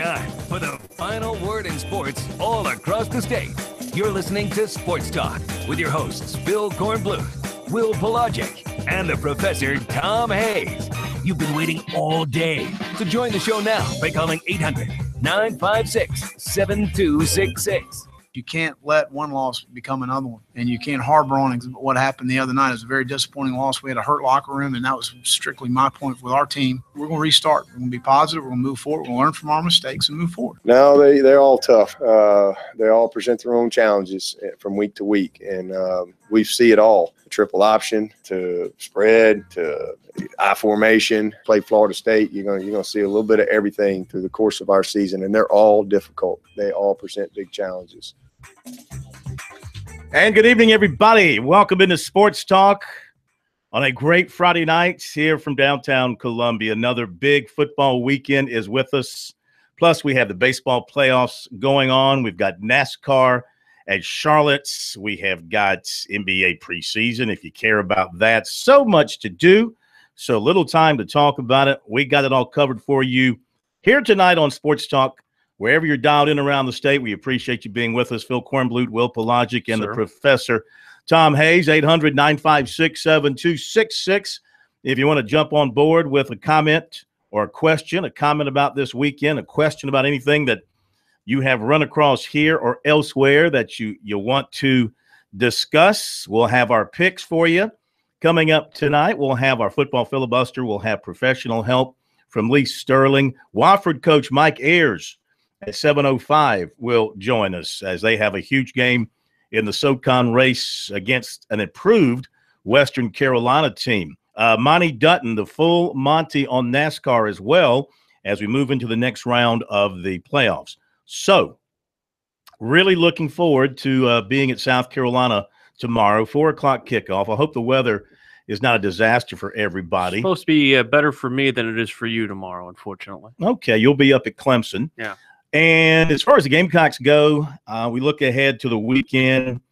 time for the final word in sports all across the state. You're listening to Sports Talk with your hosts, Phil Kornbluth, Will Pelagic, and the Professor Tom Hayes. You've been waiting all day, so join the show now by calling 800-956-7266. You can't let one loss become another one, and you can't harbor on what happened the other night. It was a very disappointing loss. We had a hurt locker room, and that was strictly my point with our team. We're going to restart. We're going to be positive. We're going to move forward. We're going to learn from our mistakes and move forward. No, they're all tough. They all present their own challenges from week to week, and we see it all. Triple option to spread to I formation. Play Florida State. You're gonna see a little bit of everything through the course of our season, and they're all difficult. They all present big challenges. And good evening, everybody. Welcome into Sports Talk on a great Friday night here from downtown Columbia. Another big football weekend is with us. Plus, we have the baseball playoffs going on. We've got NASCAR at Charlotte. We have got NBA preseason, if you care about that. So much to do, so little time to talk about it. We got it all covered for you here tonight on Sports Talk. Wherever you're dialed in around the state, we appreciate you being with us. Phil Kornbluth, Will Pelagic, and the Professor Tom Hayes, 800-956-7266. If you want to jump on board with a comment or a question, a comment about this weekend, a question about anything that you have run across here or elsewhere that you want to discuss, we'll have our picks for you. Coming up tonight, we'll have our football filibuster. We'll have professional help from Lee Sterling. Wofford coach Mike Ayers at 7:05 will join us as they have a huge game in the SoCon race against an improved Western Carolina team. Monty Dutton, the full Monty on NASCAR as well as we move into the next round of the playoffs. So really looking forward to being at South Carolina tomorrow, 4 o'clock kickoff. I hope the weather is not a disaster for everybody. It's supposed to be better for me than it is for you tomorrow, unfortunately. Okay, you'll be up at Clemson. Yeah. And as far as the Gamecocks go, we look ahead to the weekend.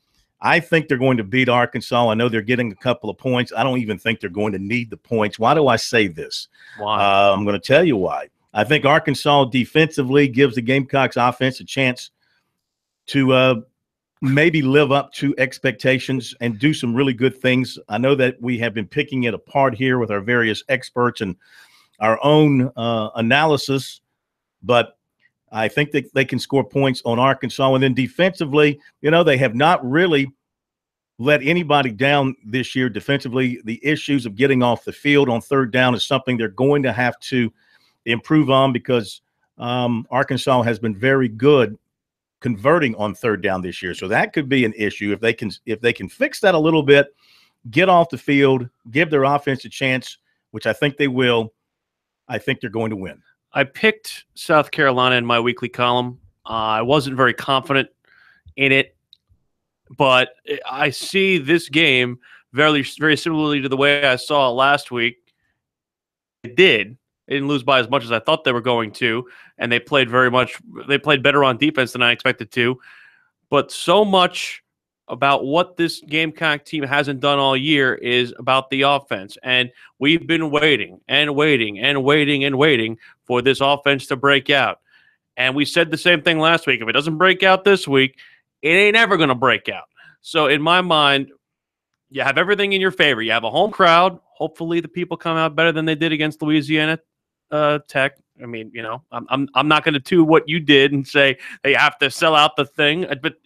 I think they're going to beat Arkansas. I know they're getting a couple of points. I don't even think they're going to need the points. Why do I say this? Why? I'm going to tell you why. I think Arkansas defensively gives the Gamecocks offense a chance to maybe live up to expectations and do some really good things. I know that we have been picking it apart here with our various experts and our own analysis, but I think that they can score points on Arkansas. And then defensively, they have not really let anybody down this year defensively. The issues of getting off the field on third down is something they're going to have to improve on because Arkansas has been very good converting on third down this year. So that could be an issue. If they can fix that a little bit, get off the field, give their offense a chance, which I think they will, I think they're going to win. I picked South Carolina in my weekly column. I wasn't very confident in it, but I see this game very, very similarly to the way I saw it last week. They didn't lose by as much as I thought they were going to, and they played better on defense than I expected to. But so much about what this Gamecock team hasn't done all year is about the offense. And we've been waiting and waiting and waiting and waiting for this offense to break out. And we said the same thing last week. If it doesn't break out this week, it ain't ever going to break out. So in my mind, you have everything in your favor. You have a home crowd. Hopefully the people come out better than they did against Louisiana Tech. I mean, I'm not going to do what you did and say they have to sell out the thing, but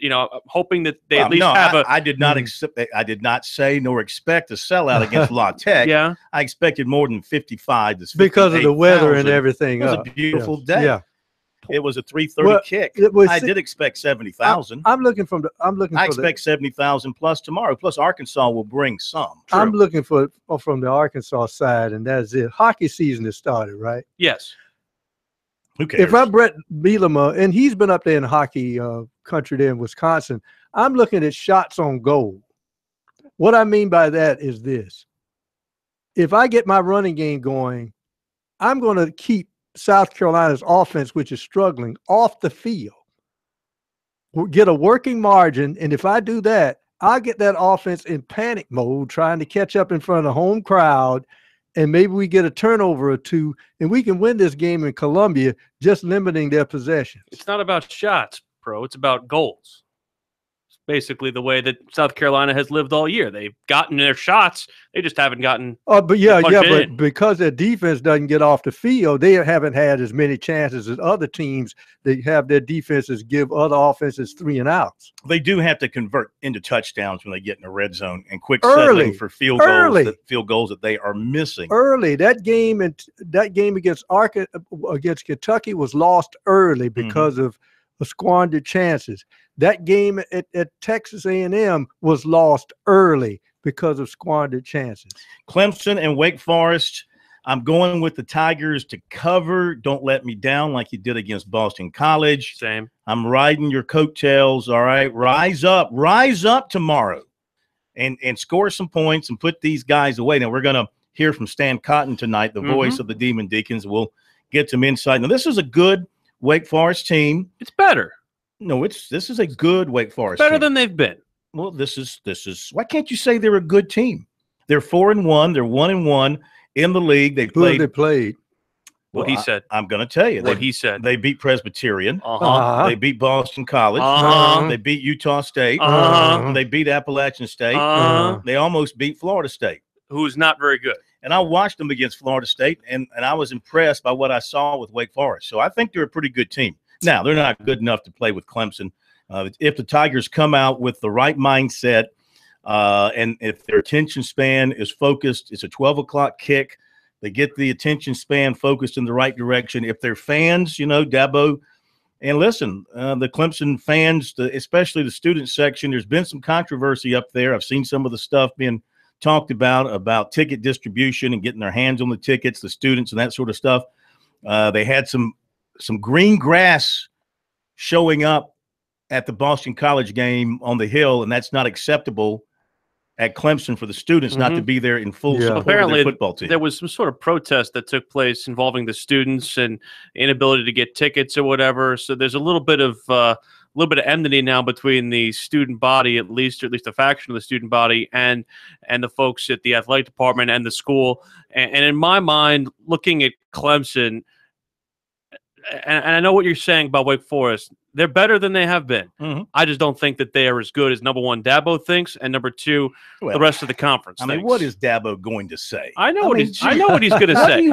hoping that they at least have a. I did not say nor expect a sellout against La Tech. Yeah, I expected more than 55 to because of the weather and everything. It was a beautiful day. Yeah. It was a 3:30 kick. I did expect 70,000. I expect 70,000 plus tomorrow. Plus Arkansas will bring some. True. I'm looking for from the Arkansas side, and that's it. Hockey season has started, right? Yes. Who cares? If I'm Brett Bielema, and he's been up there in hockey country there in Wisconsin, I'm looking at shots on goal. What I mean by that is this. If I get my running game going, I'm going to keep South Carolina's offense, which is struggling, off the field. We'll get a working margin, and if I do that, I'll get that offense in panic mode, trying to catch up in front of the home crowd and maybe we get a turnover or two, and we can win this game in Columbia, just limiting their possessions. It's not about shots, Pro. It's about goals. It's basically the way that South Carolina has lived all year. They've gotten their shots. They just haven't gotten. But in. because their defense doesn't get off the field, they haven't had as many chances as other teams. They have their defenses give other offenses 3 and outs. They do have to convert into touchdowns when they get in the red zone and quick Early. settling for field goals that they are missing. Early, that game against Kentucky was lost early because of squandered chances. That game at Texas A&M was lost early because of squandered chances. Clemson and Wake Forest, I'm going with the Tigers to cover. Don't let me down like you did against Boston College. Same. I'm riding your coattails, all right? Rise up tomorrow and score some points and put these guys away. Now, we're going to hear from Stan Cotton tonight, the voice of the Demon Deacons. We'll get some insight. Now, this is a good Wake Forest team. It's better. No, this is a good Wake Forest Better team. than they've been. Well, this is why can't you say they're a good team? They're 4-1. They're 1-1 in the league. They played. What he said. I'm going to tell you. What he said. They beat Presbyterian. Uh-huh. They beat Boston College. They beat Utah State. They beat Appalachian State. They almost beat Florida State, who's not very good. And I watched them against Florida State, and I was impressed by what I saw with Wake Forest. So I think they're a pretty good team. Now, they're not good enough to play with Clemson. If the Tigers come out with the right mindset and if their attention span is focused, it's a 12 o'clock kick. They get the attention span focused in the right direction. If they're fans, Dabo, and listen, the Clemson fans, especially the student section, there's been some controversy up there. I've seen some of the stuff being talked about ticket distribution and getting their hands on the tickets, the students and that sort of stuff. They had some green grass showing up at the Boston College game on the Hill, and that's not acceptable at Clemson for the students not to be there in full support Apparently, of their football team. There was some sort of protest that took place involving the students and inability to get tickets or whatever. So there's a little bit of enmity now between the student body, at least a faction of the student body, and the folks at the athletic department and the school. And in my mind, looking at Clemson, and I know what you're saying about Wake Forest, they're better than they have been. I just don't think that they are as good as, number one, Dabo thinks, and number two, the rest of the conference thinks. What is Dabo going to say? I know what he's going to say.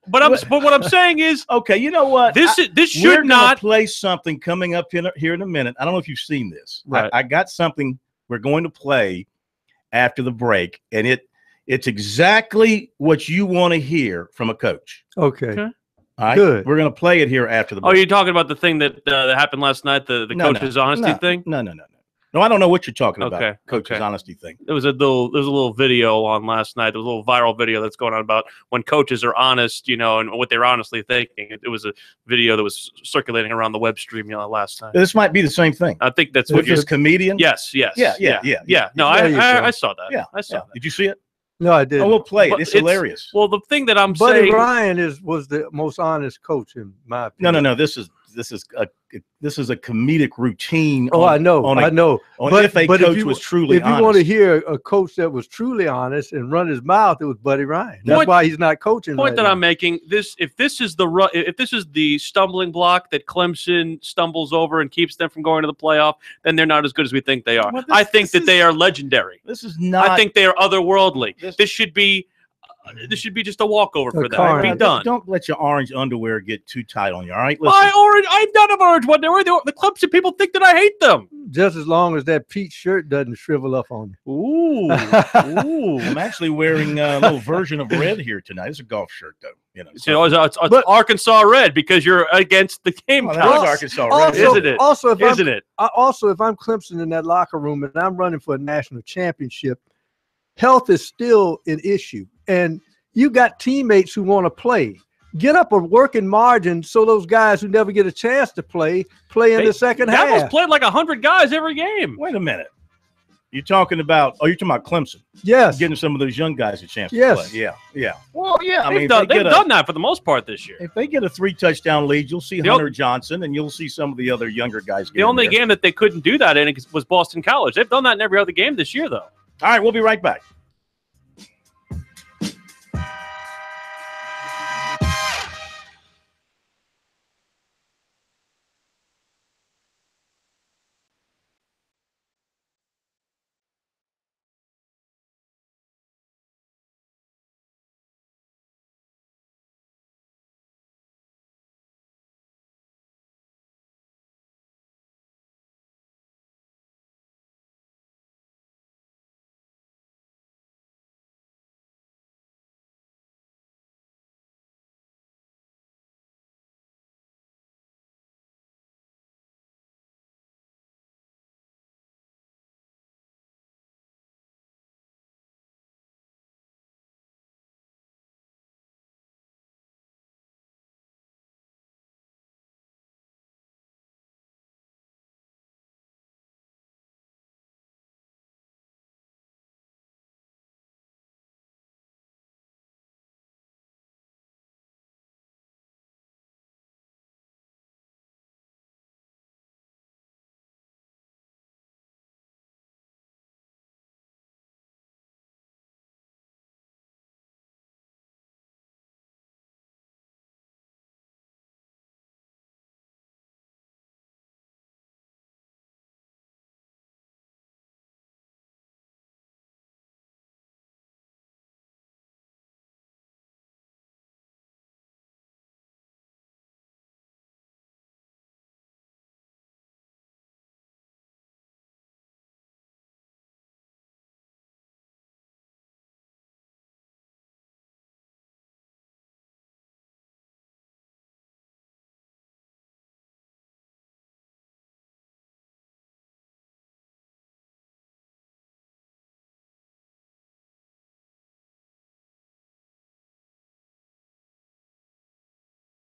But what I'm saying is, okay, you know what? This should not play something coming up here in a minute. I don't know if you've seen this. Right. I got something we're going to play after the break, and it's exactly what you want to hear from a coach. Okay. All right, good. We're going to play it here after the break. Oh, you're talking about the thing that happened last night, the coach's honesty thing? No. No, I don't know what you're talking about. Coach's honesty thing. There was a little video on last night. There was a little viral video that's going on about when coaches are honest, and what they're honestly thinking. It was a video that was circulating around the web stream last night. This might be the same thing. I think that's what you're comedian. Yes. Yeah. No, I saw that. Yeah, I saw that. Did you see it? No, I didn't. Oh, we'll play it. It's hilarious. Well, the thing that I'm Buddy saying, Ryan was the most honest coach in my opinion. No. This is a comedic routine. I know. If a coach was truly honest. If you want to hear a coach that was truly honest and run his mouth, it was Buddy Ryan. That's why he's not coaching. Point that I'm making: if this is the stumbling block that Clemson stumbles over and keeps them from going to the playoff, then they're not as good as we think they are. I think that they are legendary. This is not. I think they are otherworldly. This should be just a walkover for them. Be done. Don't let your orange underwear get too tight on you. All right. I'm not an orange underwear. The Clemson people think that I hate them. Just as long as that peach shirt doesn't shrivel up on you. Ooh. I'm actually wearing a little version of red here tonight. It's a golf shirt, though. It's Arkansas red because you're against the Gamecocks. That's Arkansas red, isn't it? If I'm Clemson in that locker room and I'm running for a national championship, health is still an issue. And you got teammates who want to play. Get up a working margin so those guys who never get a chance to play in the second half. Dabo's played like 100 guys every game. Wait a minute. You're talking about Clemson. Yes. Getting some of those young guys a chance to play. Yeah. Well, yeah. They've done that for the most part this year. If they get a 3-touchdown lead, you'll see Hunter Johnson and you'll see some of the other younger guys. The only game that they couldn't do that in was Boston College. They've done that in every other game this year, though. All right, we'll be right back.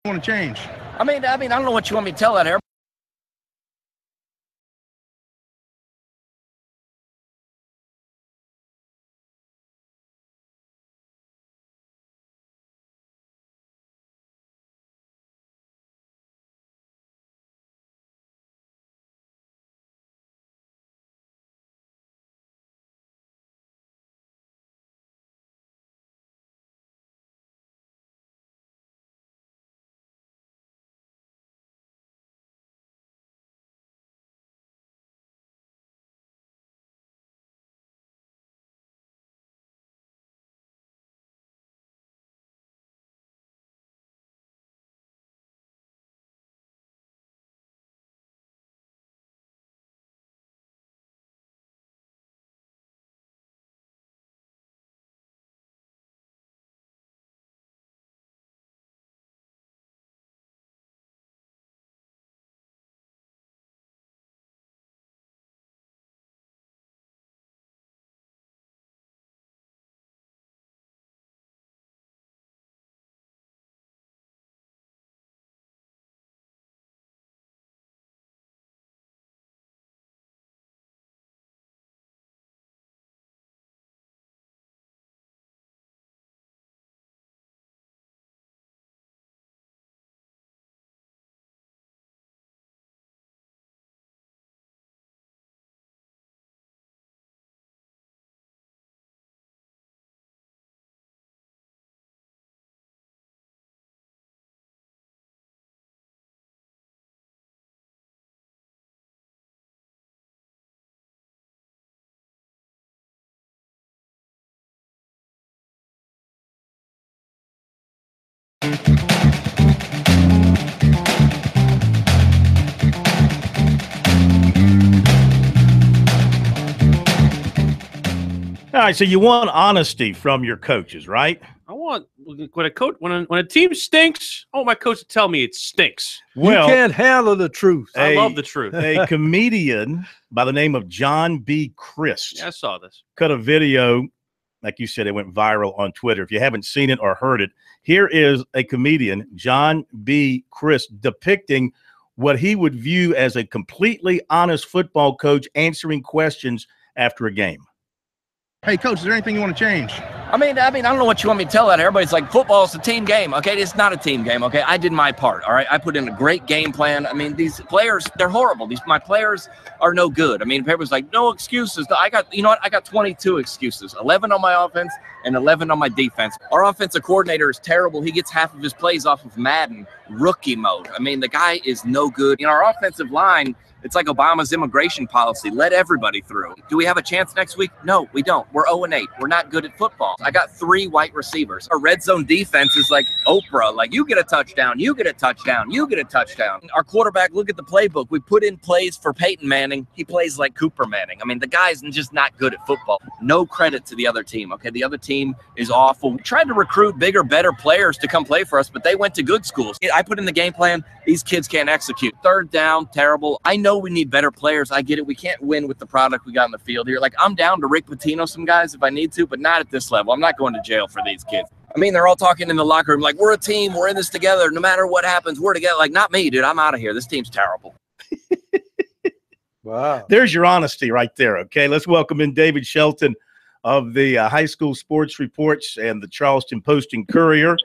Want to change? I mean, I don't know what you want me to tell that here. All right, so you want honesty from your coaches, right? I want when a team stinks, I want my coach to tell me it stinks. Well, you can't handle the truth. I love the truth. A comedian by the name of John B. Christ Yeah, I saw this. cut a video, like you said, it went viral on Twitter. If you haven't seen it or heard it, here is a comedian, John B. Christ, depicting what he would view as a completely honest football coach answering questions after a game. Hey, coach, is there anything you want to change? I mean, I don't know what you want me to tell that. Everybody's like, football's a team game. Okay, it's not a team game. Okay, I did my part. All right, I put in a great game plan. I mean, these players, they're horrible. My players are no good. I mean, everyone's like, no excuses. I got 22 excuses, 11 on my offense and 11 on my defense. Our offensive coordinator is terrible. He gets half of his plays off of Madden rookie mode. I mean, the guy is no good. You know, our offensive line, it's like Obama's immigration policy. Let everybody through. Do we have a chance next week? No, we don't. We're 0-8. We're not good at football. I got 3 white receivers. Our red zone defense is like Oprah. Like, you get a touchdown, you get a touchdown, you get a touchdown. Our quarterback, look at the playbook. We put in plays for Peyton Manning. He plays like Cooper Manning. I mean, the guy's just not good at football. No credit to the other team, okay? The other team is awful. We tried to recruit bigger, better players to come play for us, but they went to good schools. I put in the game plan. These kids can't execute. Third down, terrible. I know we need better players. I get it. We can't win with the product we got in the field here. Like, I'm down to Rick Pitino some guys if I need to, but not at this level. I'm not going to jail for these kids. I mean, they're all talking in the locker room like, we're a team. We're in this together. No matter what happens, we're together. Like, not me, dude. I'm out of here. This team's terrible. Wow. There's your honesty right there, okay? Let's welcome in David Shelton of the High School Sports Reports and the Charleston Post and Courier.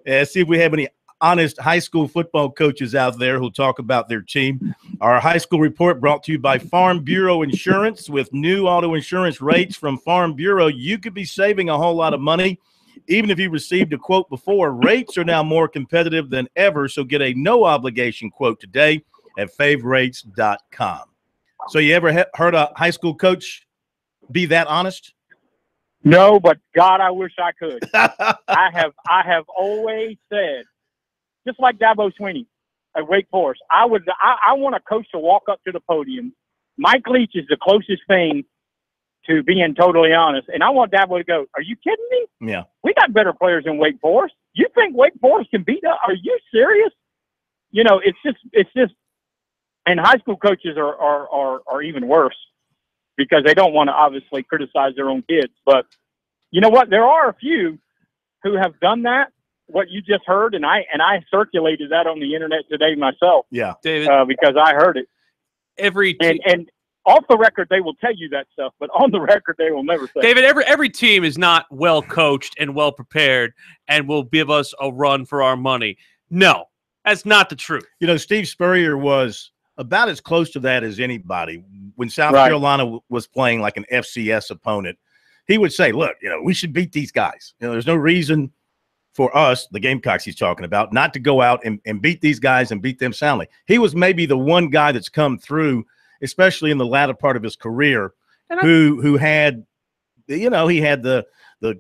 See if we have any honest high school football coaches out there who'll talk about their team. Our high school report brought to you by Farm Bureau Insurance. With new auto insurance rates from Farm Bureau, you could be saving a whole lot of money. Even if you received a quote before, rates are now more competitive than ever. So get a no obligation quote today at favrates.com. So you ever heard a high school coach be that honest? No, but God, I wish I could. I have always said, just like Dabo Swinney at Wake Forest, I want a coach to walk up to the podium. Mike Leach is the closest thing to being totally honest. And I want Dabo to go, are you kidding me? Yeah. We got better players than Wake Forest. You think Wake Forest can beat us? Are you serious? You know, it's just, and high school coaches are even worse because they don't want to obviously criticize their own kids. But you know what? There are a few who have done that. what you just heard, and I circulated that on the internet today myself. Yeah, David, because I heard it. And off the record, they will tell you that stuff, but on the record, they will never say. David, every team is not well coached and well prepared and will give us a run for our money. No, that's not the truth. You know, Steve Spurrier was about as close to that as anybody when South Carolina was playing like an FCS opponent. He would say, look, you know, we should beat these guys. You know, there's no reason for us, the Gamecocks he's talking about, not to go out and beat these guys and beat them soundly. He was maybe the one guy that's come through, especially in the latter part of his career, who had, you know, he had the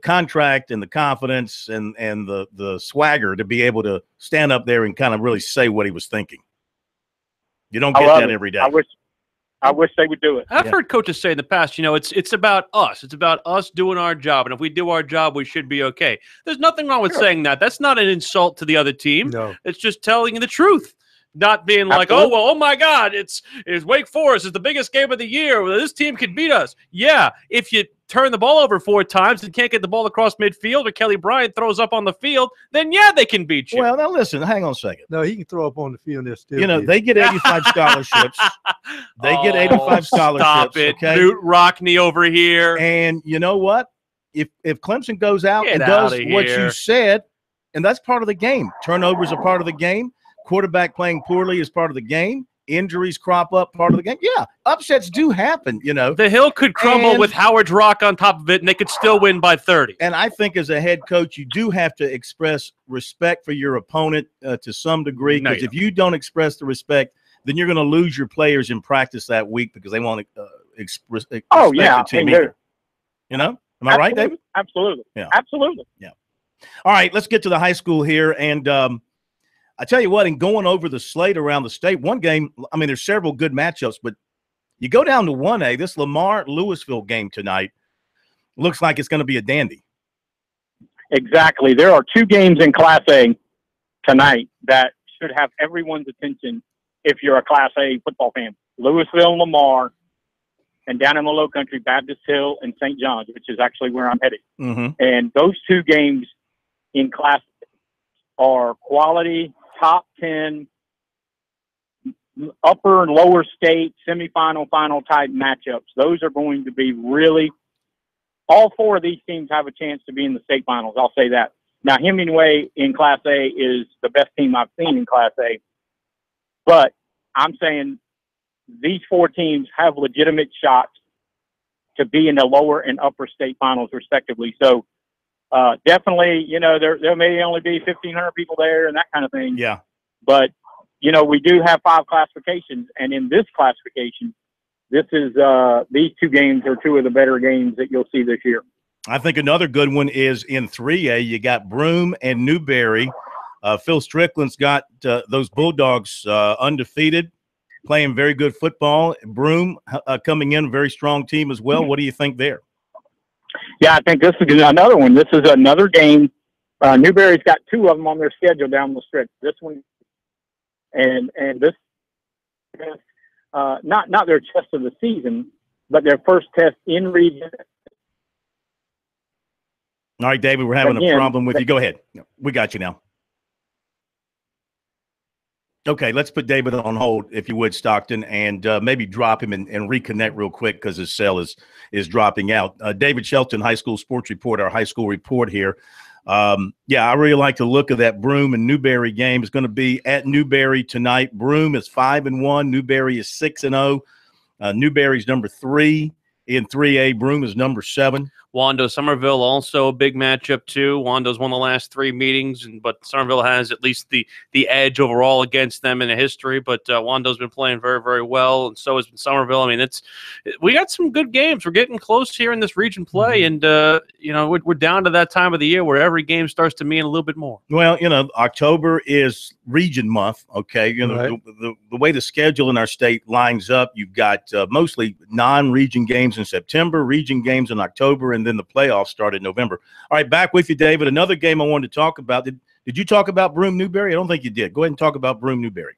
contract and the confidence and the swagger to be able to stand up there and kind of really say what he was thinking. You don't get that every day. I wish they would do it. I've heard coaches say in the past, you know, it's about us. It's about us doing our job. And if we do our job, we should be okay. There's nothing wrong with saying that. That's not an insult to the other team. No. It's just telling you the truth. Not being like, oh my God, it's Wake Forest is the biggest game of the year. This team can beat us. Yeah, if you turn the ball over 4 times and can't get the ball across midfield, or Kelly Bryant throws up on the field, then yeah, they can beat you. Well, now listen, hang on a second. No, he can throw up on the field and they're still. You know, they get 85 scholarships. They get 85 scholarships. Stop it, okay? Newt Rockney over here. And you know what? If Clemson goes out and does what you said, and that's part of the game. Turnovers are part of the game. Quarterback playing poorly is part of the game. Injuries crop up, part of the game. Yeah, upsets do happen, you know. The hill could crumble with Howard's Rock on top of it, and they could still win by 30. And I think as a head coach, you do have to express respect for your opponent to some degree, because if you don't express the respect, then you're going to lose your players in practice that week because they won't express the team either. You know? Am I right, David? Absolutely. Yeah. Absolutely. Yeah. All right, let's get to the high school here. And I tell you what, in going over the slate around the state, one game, I mean, there's several good matchups, but you go down to 1A, this Lamar-Louisville game tonight looks like it's going to be a dandy. Exactly. There are 2 games in Class A tonight that should have everyone's attention if you're a Class A football fan. Louisville and Lamar, and down in the Low Country, Baptist Hill and St. John's, which is actually where I'm headed. And those 2 games in Class A are quality, top 10, upper and lower state, semifinal, final type matchups. Those are going to be really – all 4 of these teams have a chance to be in the state finals. I'll say that. Now, Hemingway in Class A is the best team I've seen in Class A. But I'm saying these 4 teams have legitimate shots to be in the lower and upper state finals, respectively. So, definitely, you know, there may only be 1,500 people there and that kind of thing. Yeah. But, you know, we do have 5 classifications. And in this classification, this is these 2 games are 2 of the better games that you'll see this year. I think another good one is in 3A. You got Broome and Newberry. Phil Strickland's got those Bulldogs undefeated, playing very good football. Broome coming in, very strong team as well. What do you think there? Yeah, I think this is another one. This is another game. Newberry's got 2 of them on their schedule down the stretch. This one and this, not their test of the season, but their first test in region. All right, David, we're having a problem with you. Go ahead. We got you now. Okay, let's put David on hold, if you would, Stockton, and maybe drop him and reconnect real quick because his cell is dropping out. David Shelton, High School Sports Report, our high school report here. Yeah, I really like the look of that Broome and Newberry game. It's going to be at Newberry tonight. Broome is 5-1. Newberry is 6-0. Newberry's number 3 in 3A. Broome is number 7. Wando Somerville also a big matchup too. Wando's won the last 3 meetings, but Somerville has at least the edge overall against them in the history. But Wando's been playing very, very well, and so has Somerville. I mean, we got some good games. We're getting close here in this region play, and you know, we're down to that time of the year where every game starts to mean a little bit more. Well, you know, October is region month. Okay, you know, the way the schedule in our state lines up, you've got mostly non-region games in September, region games in October, and then the playoffs start in November. All right, back with you, David. Another game I wanted to talk about. Did you talk about Broome Newberry? I don't think you did. Go ahead and talk about Broome Newberry.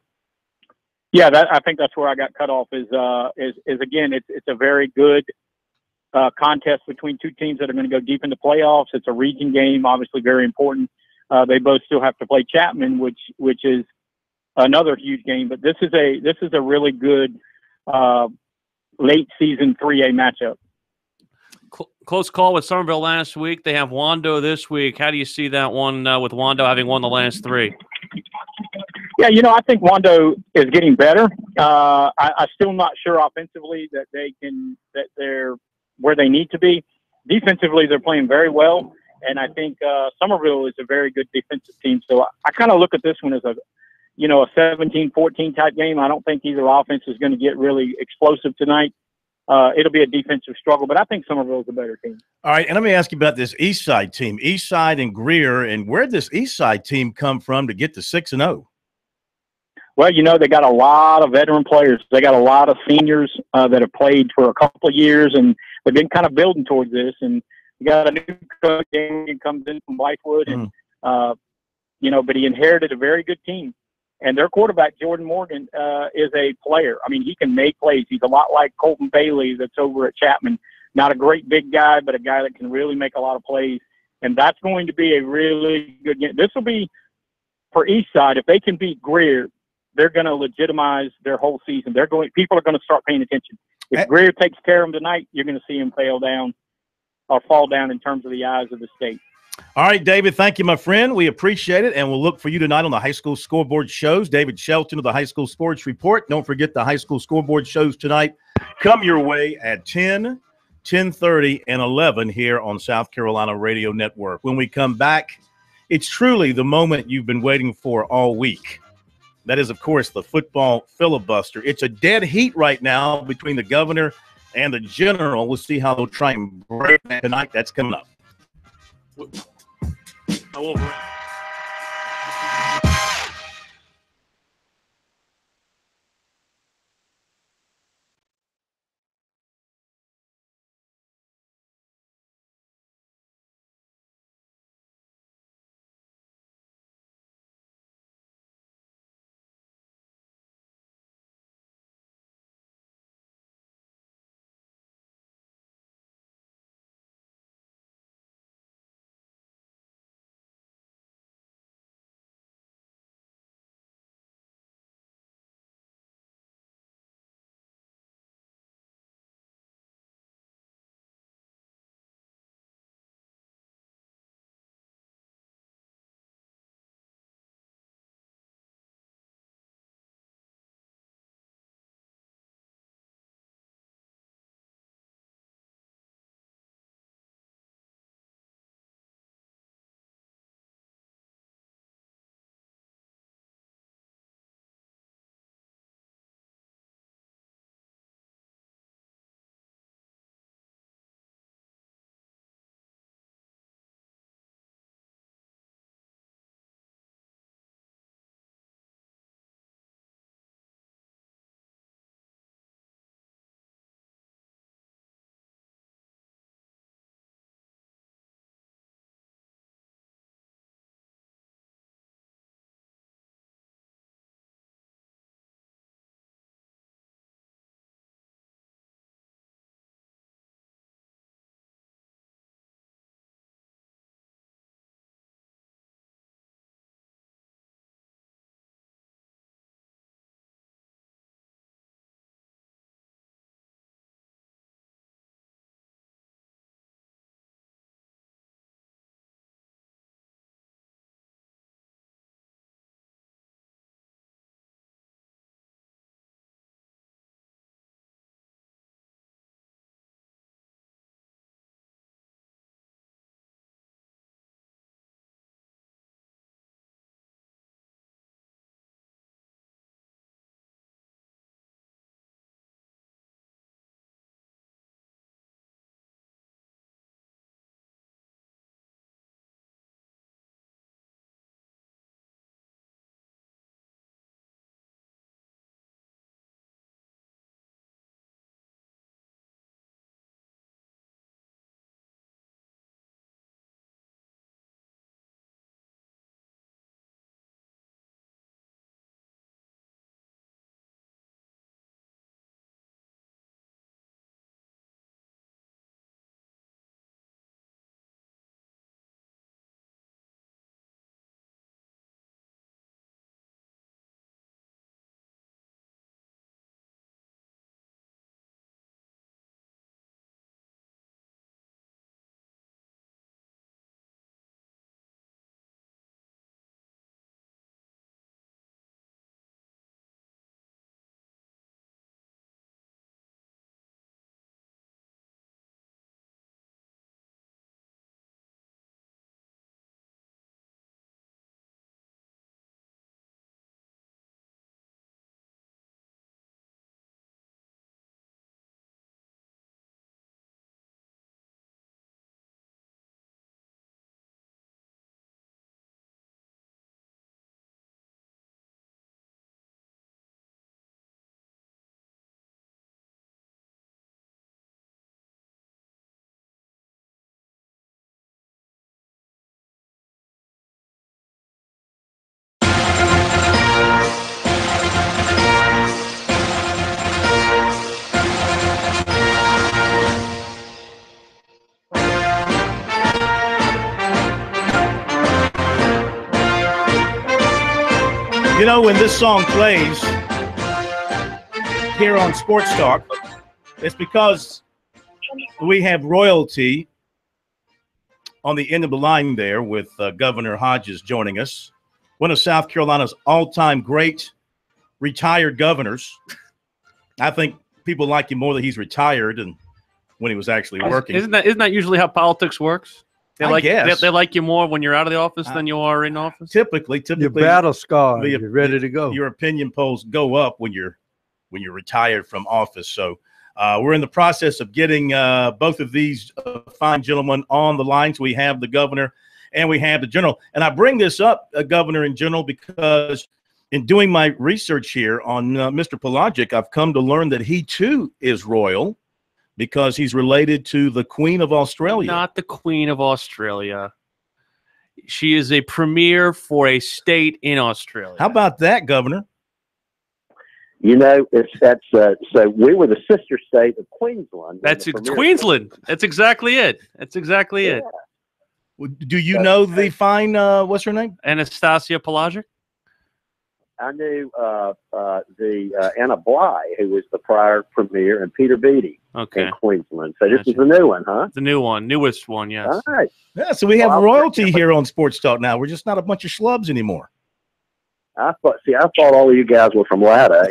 Yeah, I think that's where I got cut off. Is again, it's a very good contest between 2 teams that are going to go deep into playoffs. It's a region game, obviously very important. They both still have to play Chapman, which is another huge game. But this is a really good late season 3A matchup. Close call with Somerville last week. They have Wando this week. How do you see that one with Wando having won the last 3? Yeah, I think Wando is getting better. I'm still not sure offensively that they're where they need to be. Defensively, they're playing very well, and I think Somerville is a very good defensive team. So I kind of look at this one as a 17-14 type game. I don't think either offense is going to get really explosive tonight. It'll be a defensive struggle, but I think Somerville is a better team. All right, and let me ask you about this East Side team, East Side and Greer, and where did this East Side team come from to get to 6-0? Well, they got a lot of veteran players. They got a lot of seniors that have played for a couple of years, and they've been kind of building towards this. And you got a new coach who comes in from Blythewood, and but he inherited a very good team. And their quarterback, Jordan Morgan, is a player. I mean, he can make plays. He's a lot like Colton Bailey that's over at Chapman. Not a great big guy, but a guy that can really make a lot of plays. And that's going to be a really good game. This will be, for East Side, if they can beat Greer, they're going to legitimize their whole season. People are going to start paying attention. If Greer takes care of them tonight, you're going to see them fall down in terms of the eyes of the state. All right, David, thank you, my friend. We appreciate it, and we'll look for you tonight on the high school scoreboard shows. David Shelton of the High School Sports Report. Don't forget the high school scoreboard shows tonight come your way at 10, 10:30, and 11 here on South Carolina Radio Network. When we come back, it's truly the moment you've been waiting for all week. That is, of course, the football filibuster. It's a dead heat right now between the governor and the general. We'll see how they'll try and break that tonight. That's coming up. I will. You know, when this song plays here on Sports Talk, it's because we have royalty on the end of the line there with Governor Hodges joining us, one of South Carolina's all-time great retired governors. I think people like him more that he's retired than when he was actually working. Isn't that usually how politics works? I guess. They like you more when you're out of the office than you are in office. Typically, You're battle scarred. You're ready to go. Your opinion polls go up when you're retired from office. So we're in the process of getting both of these fine gentlemen on the lines. We have the governor and we have the general. And I bring this up, Governor and General, because in doing my research here on Mr. Pelagic, I've come to learn that he too is royal, because he's related to the Queen of Australia. Not the Queen of Australia. She is a premier for a state in Australia. How about that, Governor? You know, so we were the sister state of Queensland. It's Queensland. That's exactly it. That's exactly it. Do you know the fine, what's her name? Anastasia Pelagic? I knew the Anna Bligh, who was the prior premier, and Peter Beattie in Queensland. So this is the new one, huh? The new one, newest one, yes. All right. Yeah, so we have royalty here on Sports Talk now. We're just not a bunch of schlubs anymore. I thought all of you guys were from Latta.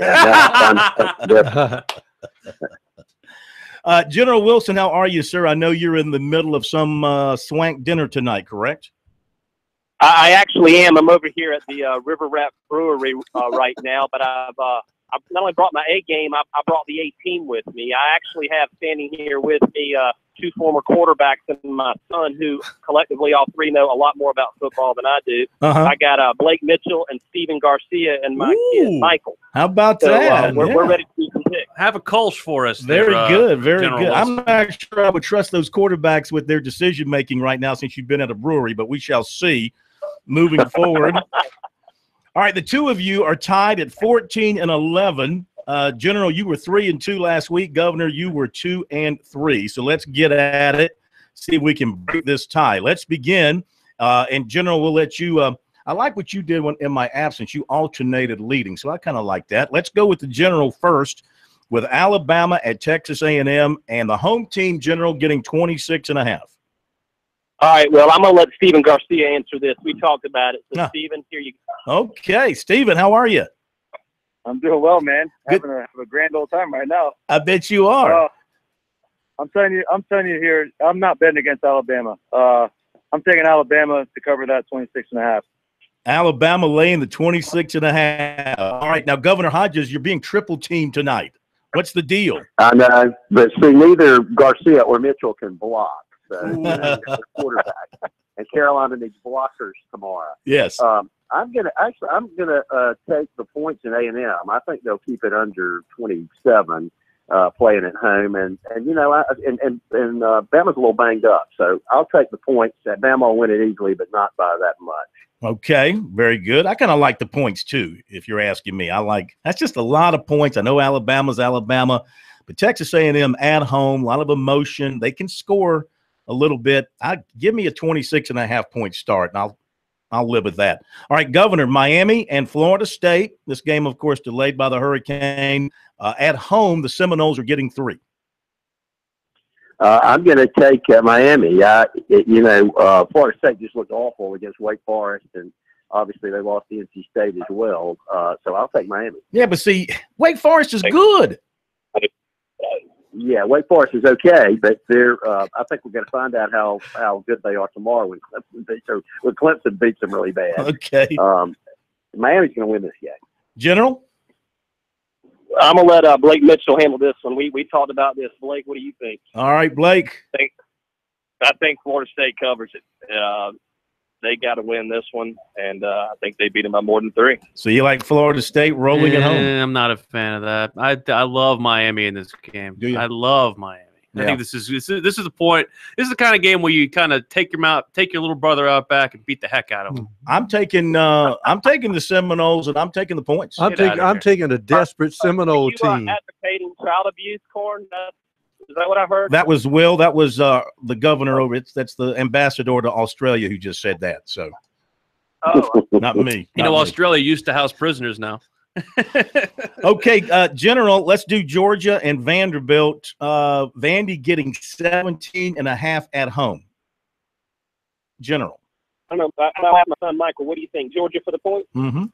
General Wilson, how are you, sir? I know you're in the middle of some swank dinner tonight, correct? I actually am. I'm over here at the River Rat Brewery right now, but I've not only brought my A game, I brought the A team with me. I actually have standing here with me two former quarterbacks and my son, who collectively all three know a lot more about football than I do. I got Blake Mitchell and Steven Garcia and my kid Michael. How about that? We're ready to do some picks. Have a Kolsch for us. Very good. Very General good. Wilson. I'm not sure I would trust those quarterbacks with their decision making right now, since you've been at a brewery, but we shall see moving forward. All right, the two of you are tied at 14-11. General, you were 3-2 last week. Governor, you were 2-3. So let's get at it, see if we can break this tie. Let's begin. And General, we'll let you. I like what you did in my absence. You alternated leading, so I kind of like that. Let's go with the General first, with Alabama at Texas A&M, and the home team, General, getting 26.5. All right, well, I'm going to let Steven Garcia answer this. We talked about it. So, Steven, here you go. Okay. Steven, how are you? I'm doing well, man. Having a grand old time right now. I bet you are. I'm telling you here, I'm not betting against Alabama. I'm taking Alabama to cover that 26.5. Alabama laying the 26.5. All right, now, Governor Hodges, you're being triple teamed tonight. What's the deal? I know, but see, neither Garcia or Mitchell can block. So, the quarterback, and Carolina needs blockers tomorrow. Yes. I'm gonna take the points in A&M. I think they'll keep it under 27, playing at home, and you know, Bama's a little banged up, so I'll take the points. Bama will win it easily, but not by that much. Okay, very good. I kind of like the points too, if you're asking me. That's just a lot of points. I know Alabama's Alabama, but Texas A&M at home, a lot of emotion. They can score a little bit. Give me a 26.5 point start, and I'll live with that. All right, Governor, Miami and Florida State. This game, of course, delayed by the hurricane. At home, the Seminoles are getting 3. I'm going to take Miami. Florida State just looked awful against Wake Forest, and obviously they lost to NC State as well. So I'll take Miami. Yeah, but see, Wake Forest is good. Yeah, Wake Forest is okay, but they're. I think we're going to find out how good they are tomorrow when Clemson beats them really bad. Okay. Miami's going to win this game. General? I'm going to let Blake Mitchell handle this one. We talked about this. Blake, what do you think? All right, Blake. I think Florida State covers it. They got to win this one, and I think they beat them by more than 3. So you like Florida State rolling at home? I'm not a fan of that. I love Miami in this game. Do you? I love Miami. I think this is the point. This is the kind of game where you kind of take your little brother out back and beat the heck out of him. I'm taking the Seminoles, and I'm taking the points. I'm taking a desperate Seminole team. Advocating child abuse, Corn? Is that what I heard? That was Will. That was the governor over. That's the ambassador to Australia who just said that. So. Not me. You know, Australia used to house prisoners now. Okay, General, let's do Georgia and Vanderbilt. Vandy getting 17.5 at home. General. I don't know. I have my son Michael. What do you think? Georgia for the point? Mm-hmm.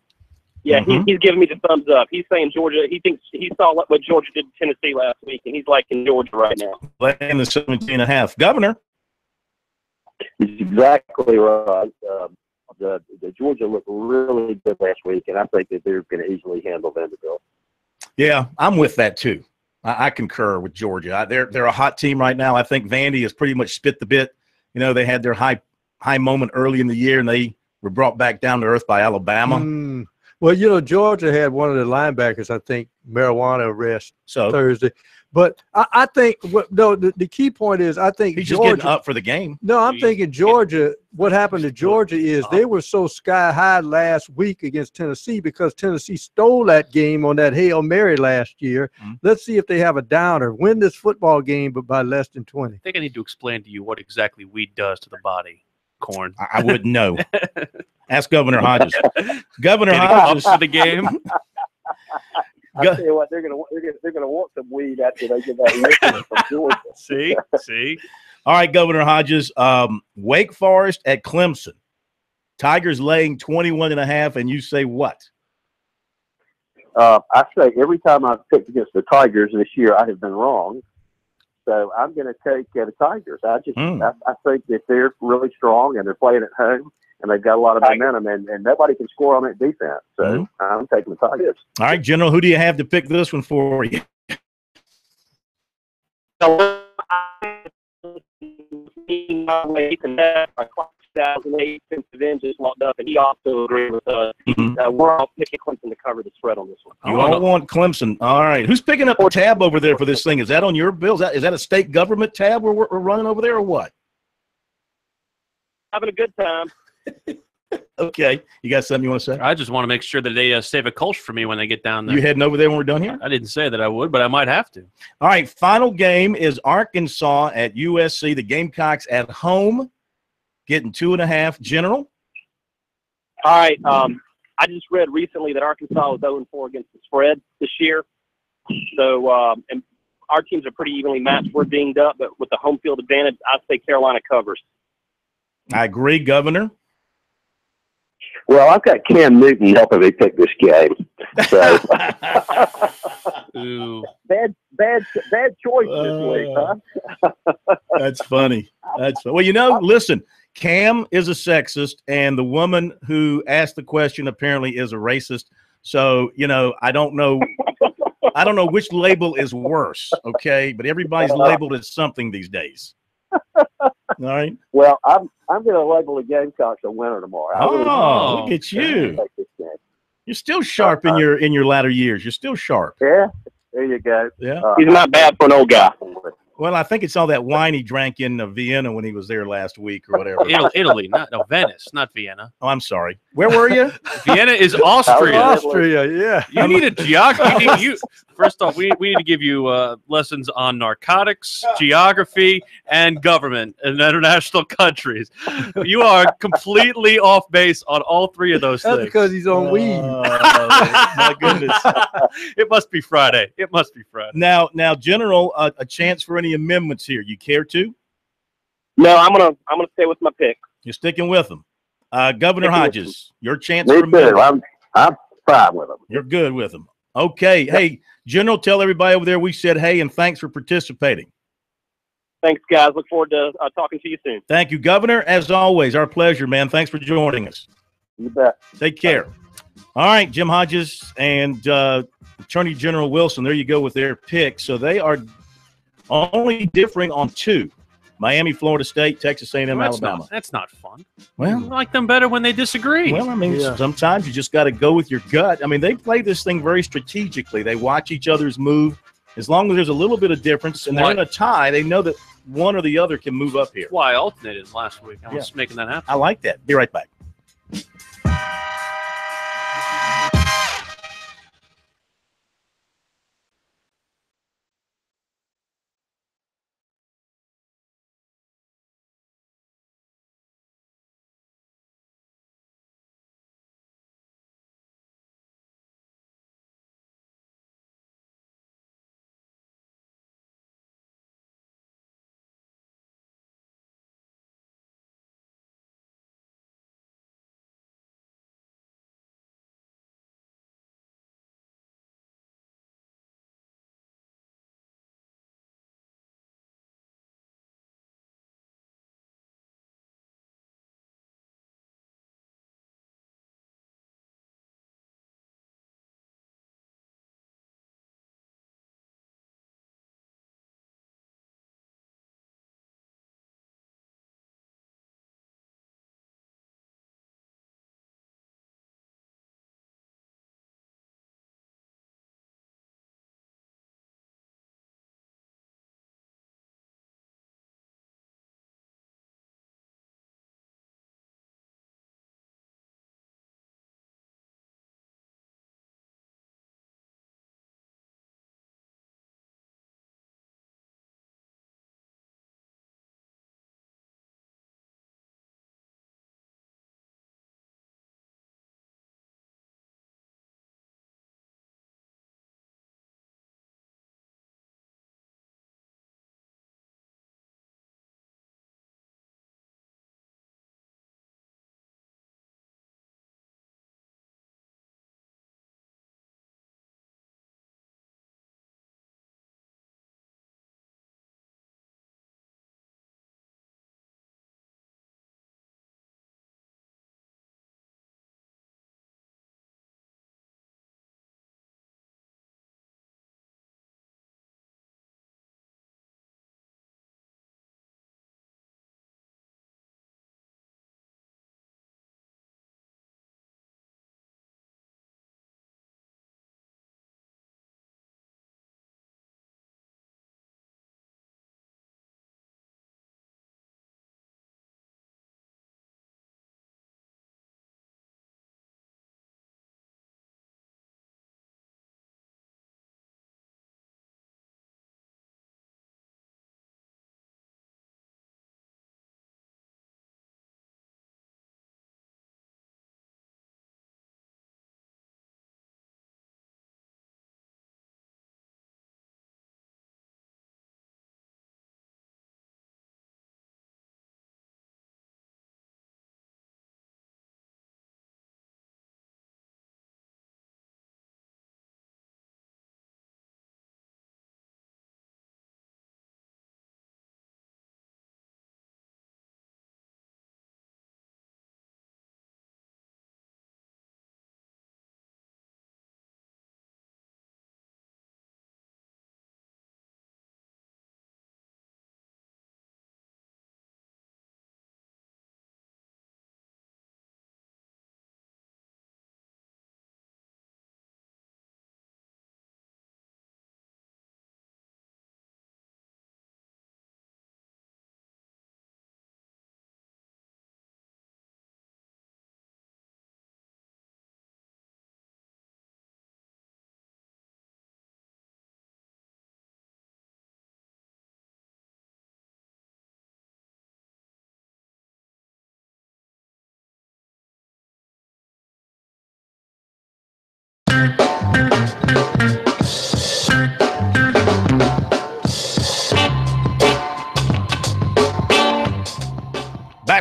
Yeah, he's giving me the thumbs up. He's saying Georgia. He thinks he saw what Georgia did to Tennessee last week, and he's liking Georgia right now. Playing the 17.5. Governor. He's exactly right. The Georgia looked really good last week, and I think that they're going to easily handle Vanderbilt. Yeah, I'm with that too. I concur with Georgia. They're a hot team right now. I think Vandy has pretty much spit the bit. You know, they had their high moment early in the year, and they were brought back down to earth by Alabama. Well, you know, Georgia had one of the linebackers, I think, marijuana arrest Thursday. But I think the key point is I think he's Georgia, just getting up for the game. No, I'm thinking Georgia. What happened to Georgia is they were so sky high last week against Tennessee because Tennessee stole that game on that Hail Mary last year. Let's see if they have a downer. Win this football game, but by less than 20. I think I need to explain to you what exactly weed does to the body. Corn. I wouldn't know. Ask Governor Hodges. Governor Hodges for the game. I tell you what, they're gonna want some weed after they get that liquor from Georgia. See. All right, Governor Hodges. Wake Forest at Clemson. Tigers laying 21.5, and you say what? I say every time I've picked against the Tigers this year, I have been wrong. So I'm going to take the Tigers. I think that they're really strong and they're playing at home. And they've got a lot of momentum, and nobody can score on that defense. So I'm taking the Tigers. All right, General, who do you have to pick this one for you? Just locked up, and he also agreed with us. We're all picking Clemson to cover the spread on this one. You all want Clemson. All right. Who's picking up the tab over there for this thing? Is that on your bill? Is that a state government tab we're running over there or what? Having a good time. Okay. You got something you want to say? I just want to make sure that they save a culture for me when they get down there. You heading over there when we're done here? I didn't say that I would, but I might have to. All right. Final game is Arkansas at USC. The Gamecocks at home getting 2.5. General? All right. I just read recently that Arkansas was 0-4 against the spread this year. So and our teams are pretty evenly matched. We're dinged up, but with the home field advantage, I say Carolina covers. I agree, Governor. Well, I've got Cam Newton helping me pick this game. So bad choice this week, huh? That's funny. Well, listen, Cam is a sexist, and the woman who asked the question apparently is a racist. So, I don't know which label is worse, okay? But everybody's labeled as something these days. All right. Well, I'm going to label the Gamecocks a winner tomorrow. Look at you! You're still sharp in your latter years. You're still sharp. Yeah. There you go. Yeah. He's not bad for an old guy. Well, I think it's all that wine he drank in Vienna when he was there last week or whatever. Italy, Venice, not Vienna. Oh, I'm sorry. Where were you? Vienna is Austria. Austria, yeah. You need a geography. First off, we need to give you lessons on narcotics, geography, and government in international countries. You are completely off base on all three of those That's things. because he's on weed. My goodness. It must be Friday. Now, General, a chance for any amendments here. You care to? No, I'm gonna stay with my pick. You're sticking with them. Governor Hodges, your chance Me for amendments. I'm fine with them. You're good with them. Okay. Hey, General, tell everybody over there we said hey and thanks for participating. Thanks, guys. Look forward to talking to you soon. Thank you, Governor. As always, our pleasure, man. Thanks for joining us. You bet. Take care. All right, Jim Hodges and Attorney General Wilson, there you go with their picks. So they are only differing on 2. Miami, Florida State, Texas A&M, Alabama. That's not fun. Well, I like them better when they disagree. Well, I mean, sometimes you just got to go with your gut. I mean, they play this thing very strategically. They watch each other's move. As long as there's a little bit of difference and they're in a tie, they know that one or the other can move up here. That's why I alternated last week. I was making that happen. I like that. Be right back.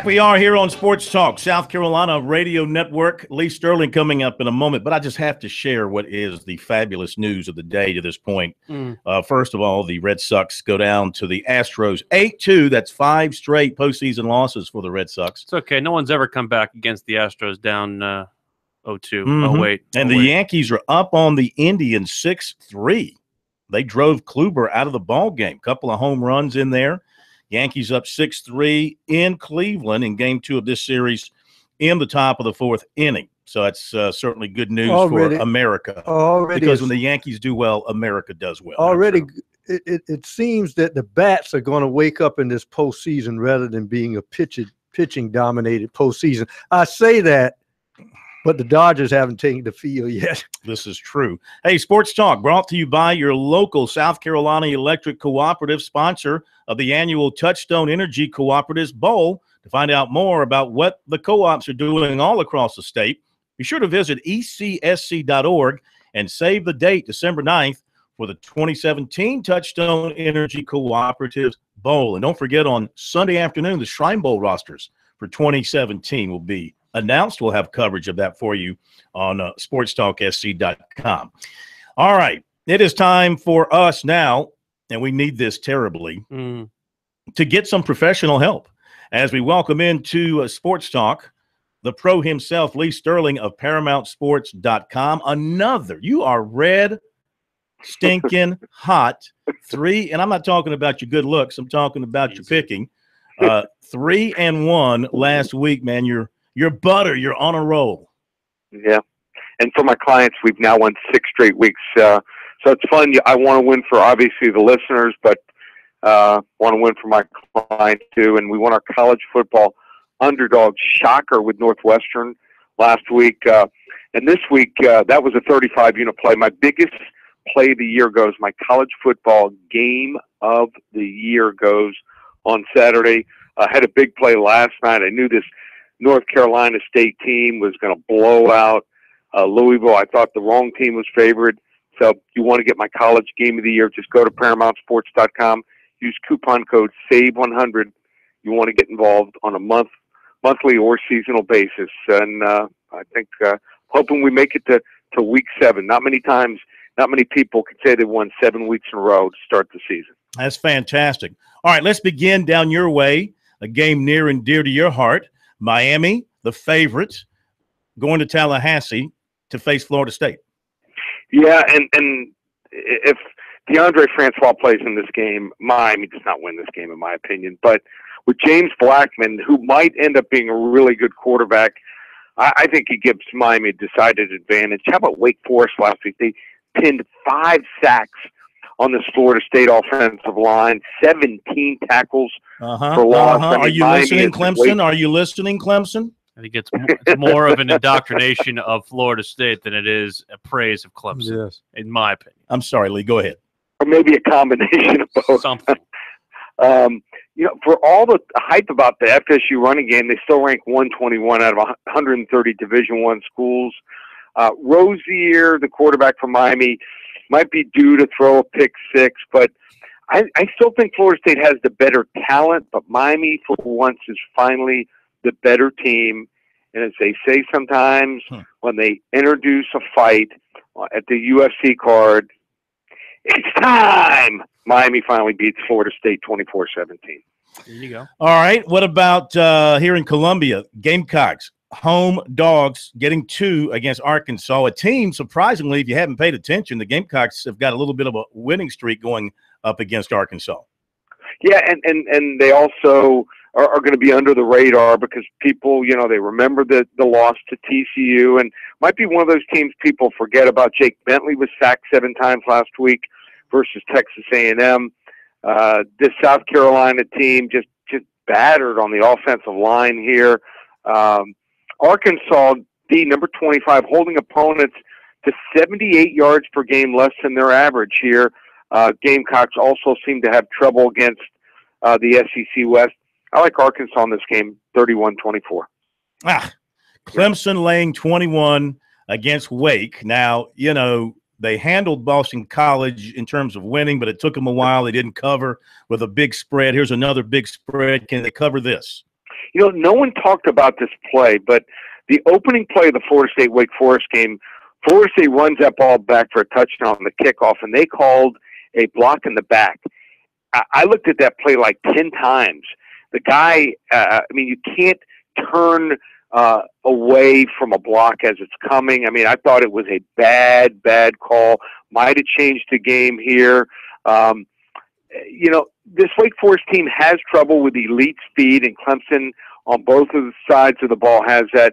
Back we are here on Sports Talk, South Carolina Radio Network. Lee Sterling coming up in a moment, but I just have to share what is the fabulous news of the day to this point. First of all, the Red Sox go down to the Astros 8-2. That's 5 straight postseason losses for the Red Sox. It's okay. No one's ever come back against the Astros down 0-2. Mm-hmm. Oh, wait. And the Yankees are up on the Indians 6-3. They drove Kluber out of the ball game. Couple of home runs in there. Yankees up 6-3 in Cleveland in Game 2 of this series in the top of the 4th inning. So that's certainly good news for America. Because when the Yankees do well, America does well. Already, it seems that the bats are going to wake up in this postseason rather than being a pitching-dominated postseason. I say that, but the Dodgers haven't taken the field yet. This is true. Hey, Sports Talk brought to you by your local South Carolina Electric Cooperative, sponsor of the annual Touchstone Energy Cooperatives Bowl. To find out more about what the co-ops are doing all across the state, be sure to visit ecsc.org and save the date, December 9th, for the 2017 Touchstone Energy Cooperatives Bowl. And don't forget, on Sunday afternoon, the Shrine Bowl rosters for 2017 will be announced. We'll have coverage of that for you on SportsTalkSC.com. All right. It is time for us now, and we need this terribly, to get some professional help as we welcome into Sports Talk the pro himself, Lee Sterling of ParamountSports.com. Another, you are red, stinking hot, 3, and I'm not talking about your good looks. I'm talking about your picking. 3-1 last week, man. You're butter. You're on a roll. Yeah. And for my clients, we've now won 6 straight weeks. So it's fun. I want to win for, obviously, the listeners, but want to win for my clients, too. And we won our college football underdog shocker with Northwestern last week. And this week, that was a 35-unit play. My biggest play of the year goes, my college football game of the year goes on Saturday. I had a big play last night. I knew this North Carolina State team was going to blow out Louisville. I thought the wrong team was favored. So you want to get my college game of the year, just go to ParamountSports.com. Use coupon code SAVE100. You want to get involved on a monthly or seasonal basis. And I think hoping we make it to week 7. Not many people can say they won 7 weeks in a row to start the season. That's fantastic. All right, let's begin down your way. A game near and dear to your heart. Miami, the favorites, going to Tallahassee to face Florida State. Yeah, and if DeAndre Francois plays in this game, Miami does not win this game, in my opinion. But with James Blackman, who might end up being a really good quarterback, I think he gives Miami a decided advantage. How about Wake Forest last week? They pinned 5 sacks on this Florida State offensive line, 17 tackles for loss. I mean, Are you listening, Clemson? Are you listening, Clemson? I think it's more of an indoctrination of Florida State than it is a praise of Clemson, in my opinion. I'm sorry, Lee. Go ahead. Or maybe a combination of both. Something. For all the hype about the FSU running game, they still rank 121 out of 130 Division I schools. Rozier, the quarterback from Miami, might be due to throw a pick 6, but I still think Florida State has the better talent, but Miami, for once, is finally the better team. And as they say sometimes, when they introduce a fight at the UFC card, it's time! Miami finally beats Florida State 24-17. There you go. All right. What about here in Columbia? Gamecocks, home dogs, getting 2 against Arkansas. A team, surprisingly, if you haven't paid attention, the Gamecocks have got a little bit of a winning streak going up against Arkansas. Yeah, and they also are going to be under the radar because people, they remember the loss to TCU, and might be one of those teams people forget about. Jake Bentley was sacked 7 times last week versus Texas A&M. This South Carolina team just battered on the offensive line here. Arkansas, number 25, holding opponents to 78 yards per game, less than their average here. Gamecocks also seem to have trouble against the SEC West. I like Arkansas in this game, 31-24. Clemson laying 21 against Wake. Now, they handled Boston College in terms of winning, but it took them a while. They didn't cover with a big spread. Here's another big spread. Can they cover this? No one talked about this play, but the opening play of the Florida State-Wake Forest game, Florida State runs that ball back for a touchdown on the kickoff, and they called a block in the back. I looked at that play like 10 times. The guy, you can't turn away from a block as it's coming. I thought it was a bad call. Might have changed the game here. This Wake Forest team has trouble with elite speed, and Clemson on both of the sides of the ball has that.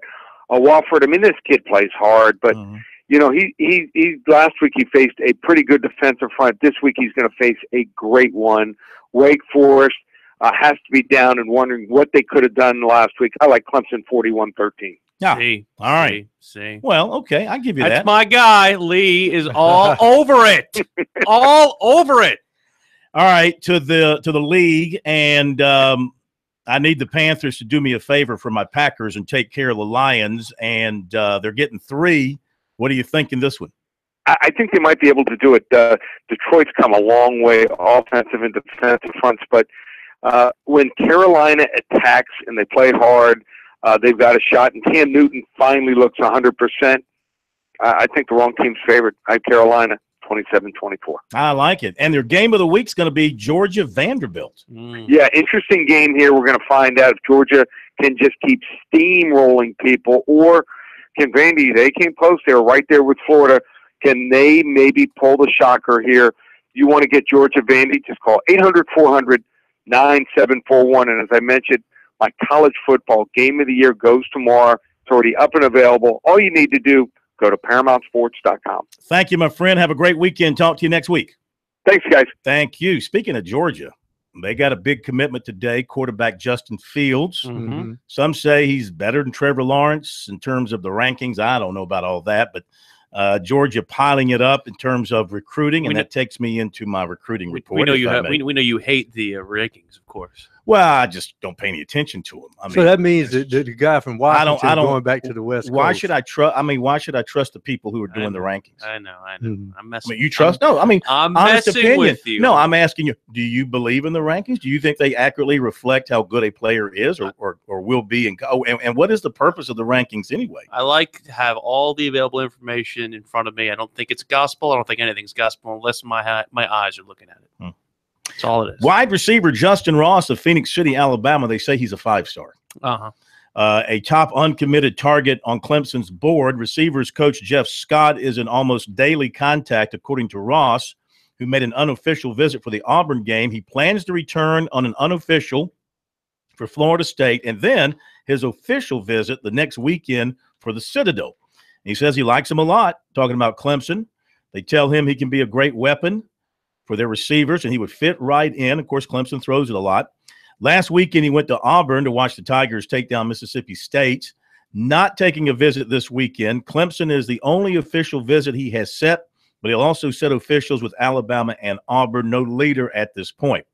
Wofford, this kid plays hard, but he last week he faced a pretty good defensive front. This week he's going to face a great one. Wake Forest has to be down and wondering what they could have done last week. I like Clemson 41-13. Yeah. See, all right. See. Well, okay, I'll give you that. That's my guy. Lee is all over it. All over it. All right, to the league, and I need the Panthers to do me a favor for my Packers and take care of the Lions, and they're getting 3. What are you thinking this one? I think they might be able to do it. Detroit's come a long way, offensive and defensive fronts, but when Carolina attacks and they play hard, they've got a shot, and Cam Newton finally looks 100%. I think the wrong team's favorite. I have Carolina 27-24. I like it. And their game of the week is going to be Georgia-Vanderbilt. Yeah, interesting game here. We're going to find out if Georgia can just keep steamrolling people, or can Vandy, they came close. They were right there with Florida. Can they maybe pull the shocker here? You want to get Georgia-Vandy, just call 800-400-9741. And as I mentioned, my college football game of the year goes tomorrow. It's already up and available. All you need to do, go to ParamountSports.com. Thank you, my friend. Have a great weekend. Talk to you next week. Thanks, guys. Thank you. Speaking of Georgia, they got a big commitment today, quarterback Justin Fields. Mm-hmm. Some say he's better than Trevor Lawrence in terms of the rankings. I don't know about all that, but Georgia piling it up in terms of recruiting, and that takes me into my recruiting report. We know you hate the rankings, of course. Well, I just don't pay any attention to them. So that means that the guy from Washington I don't going back to the West Coast. Why should I trust? Why should I trust the people who are doing the rankings? I know. I'm messing. You trust? I'm honest messing opinion. with you. No, I'm asking you. Do you believe in the rankings? Do you think they accurately reflect how good a player is, or will be? And what is the purpose of the rankings anyway? I like to have all the available information in front of me. I don't think it's gospel. I don't think anything's gospel unless my eyes are looking at it. That's all it is. Wide receiver Justin Ross of Phoenix City, Alabama. They say he's a 5-star. A top uncommitted target on Clemson's board. Receivers coach Jeff Scott is in almost daily contact, according to Ross, who made an unofficial visit for the Auburn game. He plans to return on an unofficial for Florida State, and then his official visit the next weekend for the Citadel. He says he likes him a lot, talking about Clemson. They tell him he can be a great weapon for their receivers, and he would fit right in. Of course, Clemson throws it a lot. Last weekend, he went to Auburn to watch the Tigers take down Mississippi State. Not taking a visit this weekend. Clemson is the only official visit he has set, but he'll also set officials with Alabama and Auburn. No leader at this point.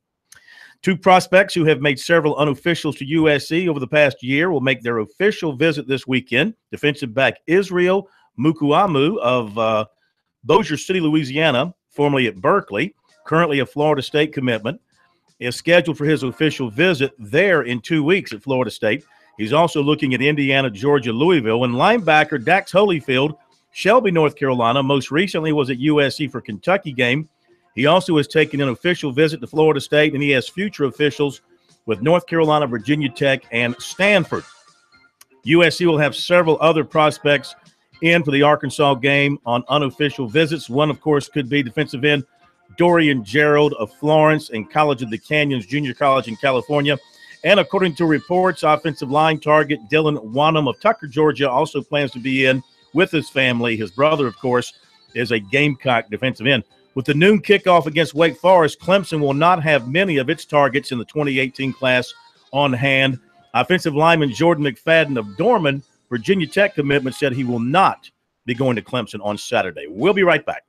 2 prospects who have made several unofficials to USC over the past year will make their official visit this weekend. Defensive back Israel Mukuamu of Bossier City, Louisiana, formerly at Berkeley, currently a Florida State commitment, is scheduled for his official visit there in 2 weeks at Florida State. He's also looking at Indiana, Georgia, Louisville. And linebacker Dax Holyfield, Shelby, North Carolina, most recently was at USC for Kentucky game. He also has taken an official visit to Florida State, and he has future officials with North Carolina, Virginia Tech, and Stanford. USC will have several other prospects in for the Arkansas game on unofficial visits. One, of course, could be defensive end Dorian Gerald of Florence and College of the Canyons Junior College in California. And according to reports, offensive line target Dylan Wanham of Tucker, Georgia, also plans to be in with his family. His brother, of course, is a Gamecock defensive end. With the noon kickoff against Wake Forest, Clemson will not have many of its targets in the 2018 class on hand. Offensive lineman Jordan McFadden of Dorman, Virginia Tech commitment, said he will not be going to Clemson on Saturday. We'll be right back.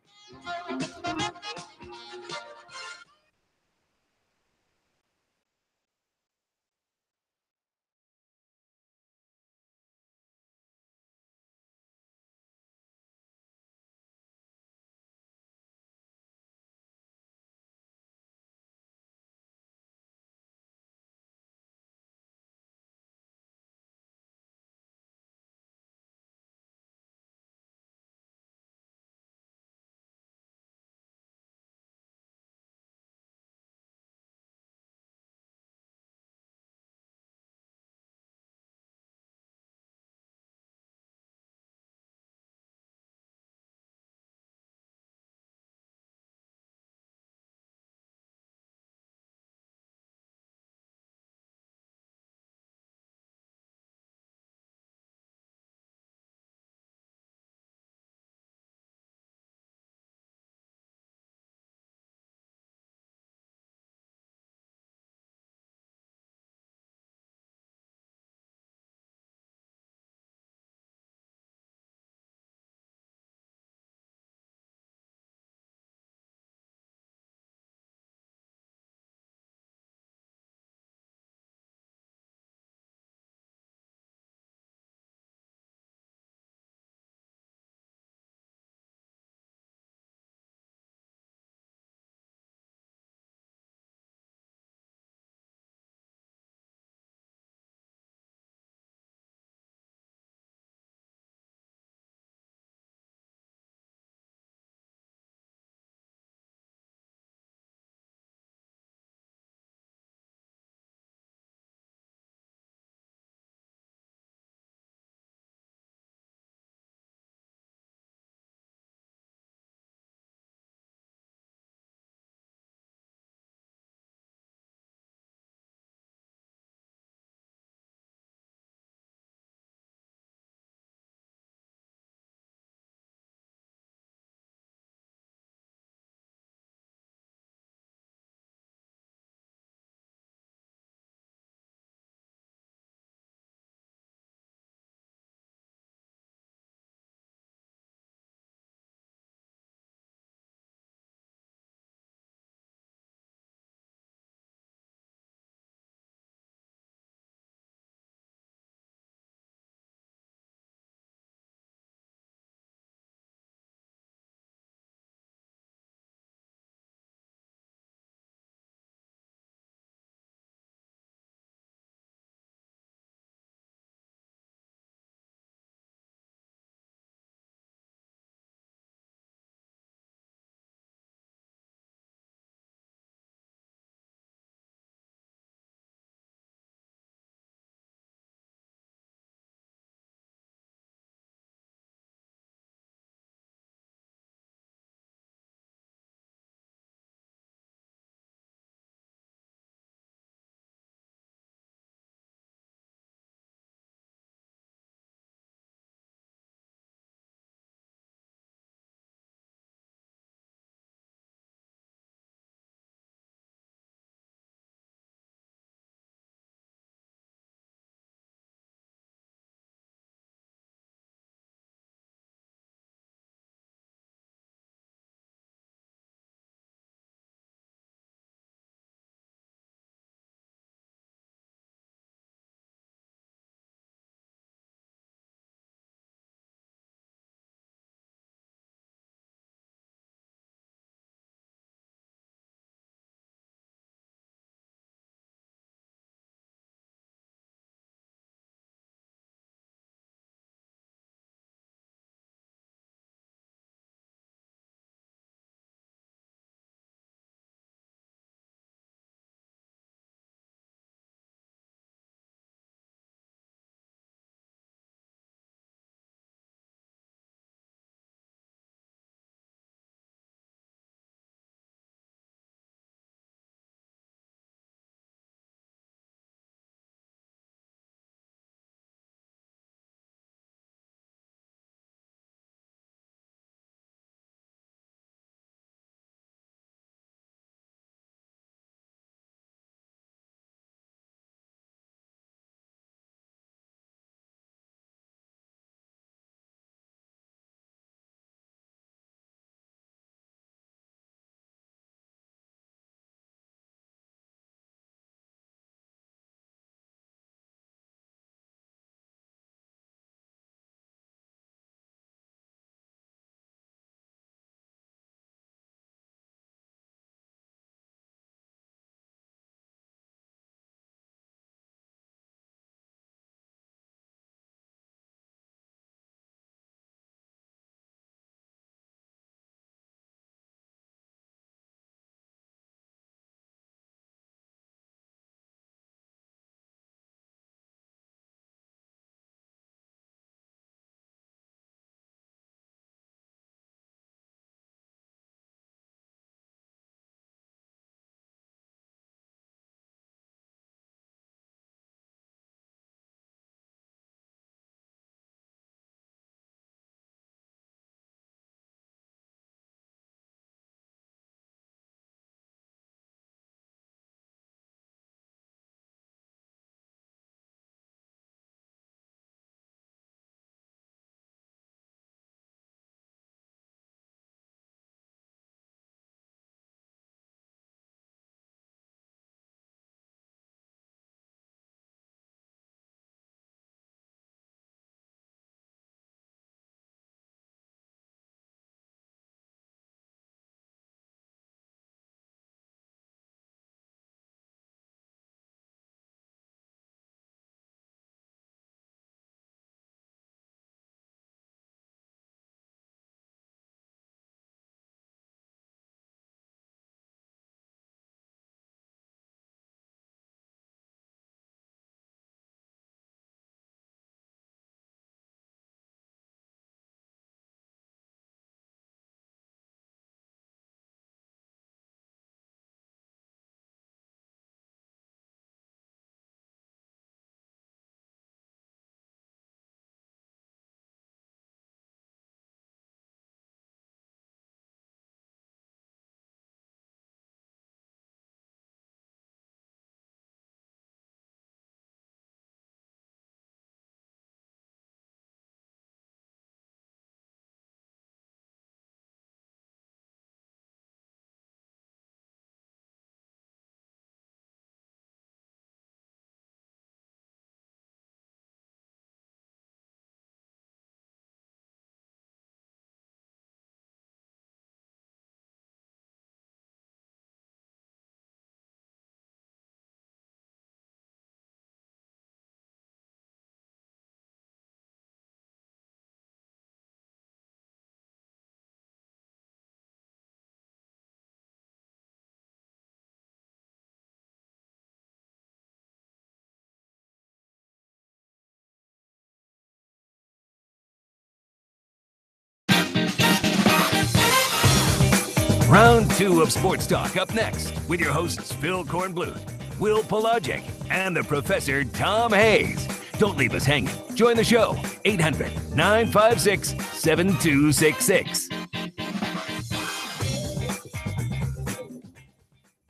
Round 2 of Sports Talk up next with your hosts Phil Kornbluth, Will Pelagic, and the Professor Tom Hayes. Don't leave us hanging. Join the show, 800-956-7266.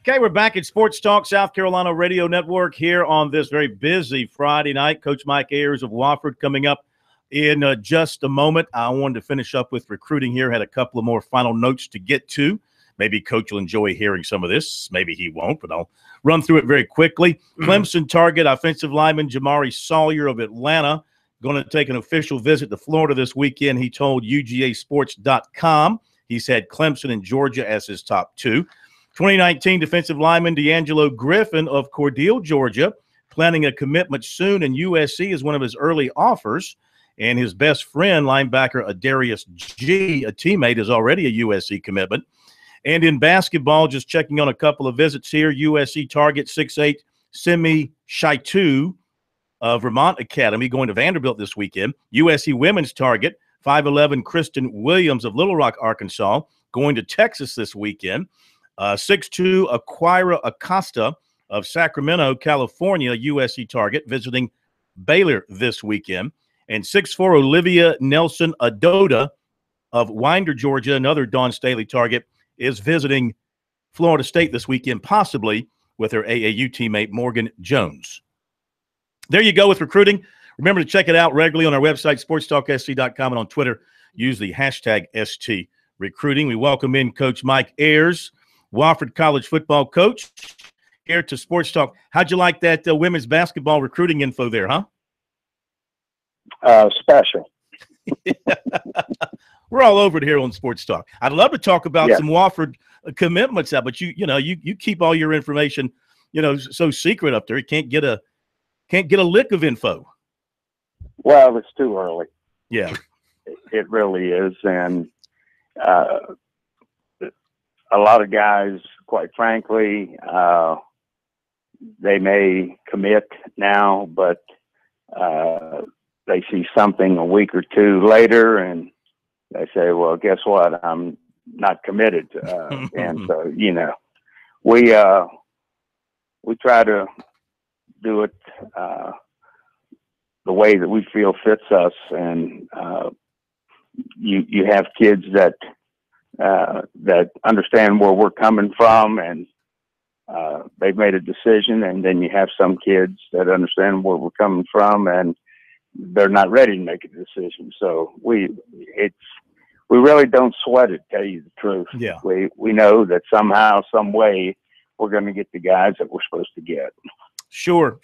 Okay, we're back at Sports Talk South Carolina Radio Network here on this very busy Friday night. Coach Mike Ayers of Wofford coming up in just a moment. I wanted to finish up with recruiting here. Had a couple of more final notes to get to. Maybe Coach will enjoy hearing some of this. Maybe he won't, but I'll run through it very quickly. Clemson target offensive lineman Jamari Sawyer of Atlanta going to take an official visit to Florida this weekend. He told UGAsports.com he's had Clemson and Georgia as his top 2. 2019 defensive lineman D'Angelo Griffin of Cordele, Georgia, planning a commitment soon, and USC is one of his early offers. And his best friend, linebacker Adarius G., a teammate, is already a USC commitment. And in basketball, just checking on a couple of visits here, USC target 6'8" Simi Shaitu of Vermont Academy going to Vanderbilt this weekend. USC women's target 5'11" Kristen Williams of Little Rock, Arkansas, going to Texas this weekend. 6'2" Aquira Acosta of Sacramento, California, USC target, visiting Baylor this weekend. And 6'4" Olivia Nelson Adoda of Winder, Georgia, another Dawn Staley target, is visiting Florida State this weekend, possibly with her AAU teammate Morgan Jones. There you go with recruiting. Remember to check it out regularly on our website, sportstalksc.com, and on Twitter. Use the hashtag #STRecruiting. We welcome in Coach Mike Ayers, Wofford College football coach, here to Sports Talk. How'd you like that women's basketball recruiting info there, huh? Special. We're all over it here on Sports Talk. I'd love to talk about some Wofford commitments, but you keep all your information, so secret up there. You can't get a lick of info. Well, it's too early. Yeah, it really is, and a lot of guys, quite frankly, they may commit now, but they see something a week or two later, and they say, well, guess what? I'm not committed. And so, we try to do it the way that we feel fits us. And you have kids that understand where we're coming from, and they've made a decision. And then you have some kids that understand where we're coming from, and they're not ready to make a decision. So we really don't sweat it, tell you the truth. Yeah. We know that somehow, some way, we're going to get the guys that we're supposed to get. Sure.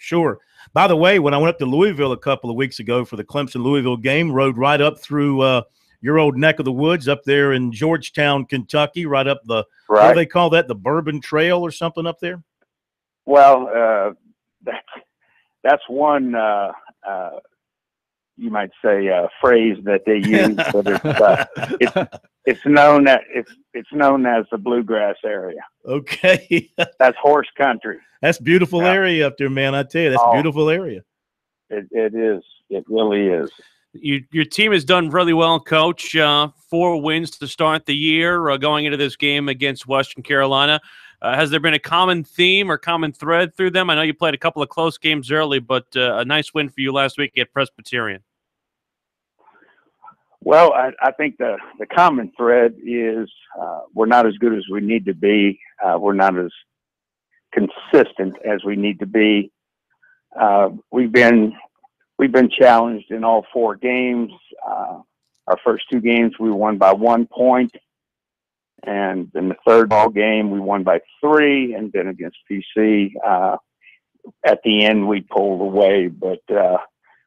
By the way, when I went up to Louisville a couple of weeks ago for the Clemson-Louisville game, rode right up through your old neck of the woods up there in Georgetown, Kentucky, right up the, what do they call that, the Bourbon Trail or something up there? Well, that's one you might say phrase that they use, but it's known as the bluegrass area. Okay. That's horse country. That's beautiful area up there, man. I tell you, that's a beautiful area. It is. It really is. Your team has done really well, Coach. 4 wins to start the year going into this game against Western Carolina. Has there been a common theme or common thread through them? I know you played a couple of close games early, but a nice win for you last week at Presbyterian. Well, I think the common thread is we're not as good as we need to be. We're not as consistent as we need to be. We've been challenged in all 4 games. Our first 2 games we won by 1 point. And in the third ball game, we won by 3, and then against PC, at the end we pulled away. But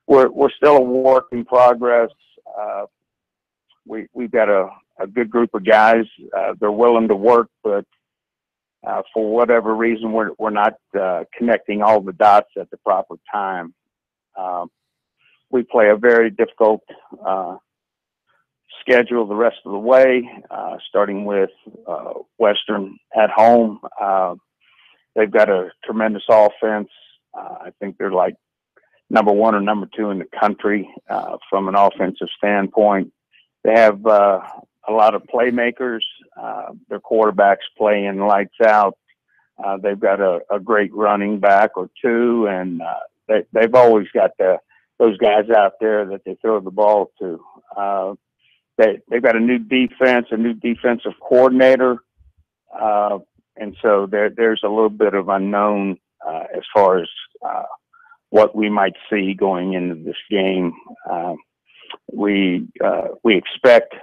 we're still a work in progress. We've got a good group of guys. They're willing to work, but for whatever reason, we're not connecting all the dots at the proper time. We play a very difficult schedule the rest of the way, starting with Western at home. They've got a tremendous offense. I think they're like number 1 or number 2 in the country from an offensive standpoint. They have a lot of playmakers. Their quarterback's playing lights out. They've got a great running back or two, and they've always got those guys out there that they throw the ball to. They've got a new defense, a new defensive coordinator, and so there's a little bit of unknown as far as what we might see going into this game. We expect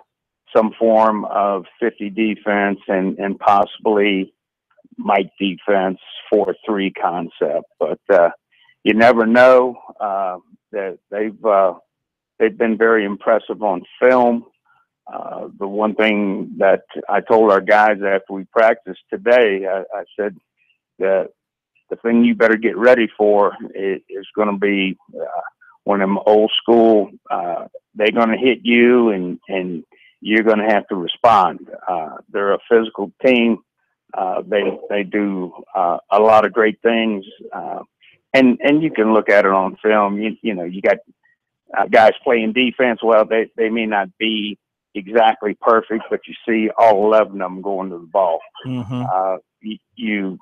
some form of 50 defense and possibly Mike defense 4-3 concept, but you never know. That they've been very impressive on film. The one thing that I told our guys after we practiced today, I said that the thing you better get ready for is going to be one of them old school. They're going to hit you, and you're going to have to respond. They're a physical team. They do a lot of great things, and you can look at it on film. You know, you got guys playing defense. Well, they may not be exactly perfect, but you see all 11 of them going to the ball. Mm-hmm. You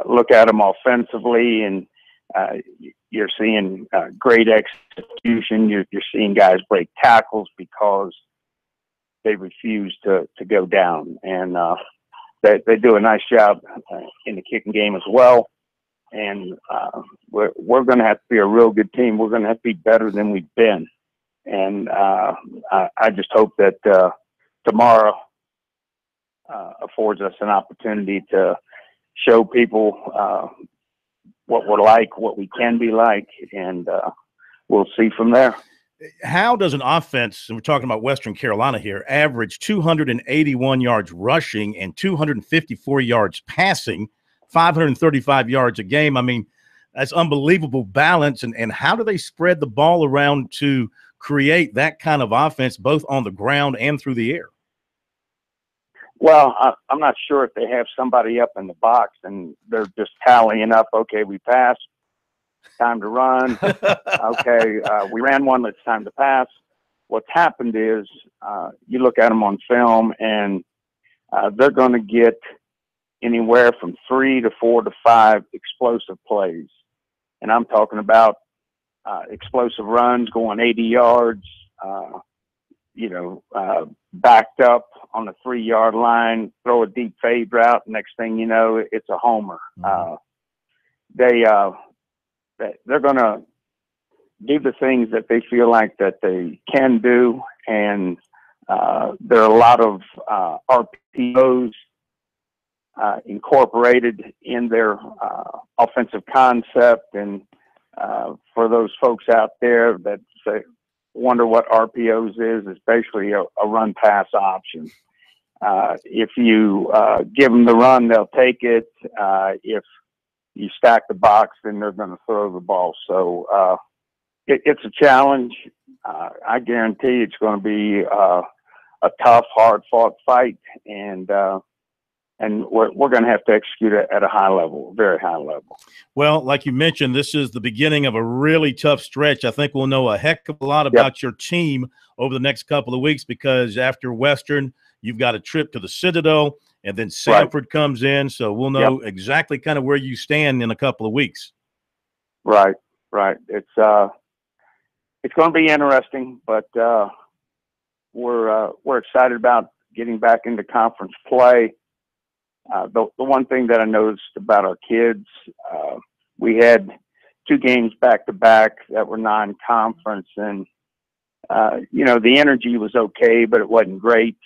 look at them offensively, and you're seeing great execution. You're seeing guys break tackles because they refuse to go down, and they do a nice job in the kicking game as well. And we're going to have to be a real good team. We're going to have to be better than we've been. And I just hope that tomorrow affords us an opportunity to show people what we're like, what we can be like, and we'll see from there. How does an offense, and we're talking about Western Carolina here, average 281 yards rushing and 254 yards passing, 535 yards a game? I mean, that's unbelievable balance. And how do they spread the ball around to create that kind of offense, both on the ground and through the air? Well, I'm not sure if they have somebody up in the box and they're just tallying up, okay, we passed, time to run. Okay, we ran one, it's time to pass. What's happened is you look at them on film, and they're going to get anywhere from 3 to 4 to 5 explosive plays. And I'm talking about explosive runs going 80 yards, backed up on the 3-yard line, throw a deep fade route. Next thing you know, it's a homer. They're going to do the things that they feel like that they can do. And there are a lot of RPOs incorporated in their offensive concept. And for those folks out there that wonder what RPOs is basically a run pass option. If you give them the run, they'll take it. If you stack the box, then they're going to throw the ball. So it's a challenge. I guarantee it's going to be a tough, hard-fought fight, and we're going to have to execute it at a high level, very high level. Well, like you mentioned, this is the beginning of a really tough stretch. I think we'll know a heck of a lot about your team over the next couple of weeks, because after Western, you've got a trip to the Citadel, and then Sanford comes in. So we'll know exactly kind of where you stand in a couple of weeks. Right. It's going to be interesting, but we're excited about getting back into conference play. The one thing that I noticed about our kids, we had 2 games back-to-back that were non-conference, and the energy was okay, but it wasn't great.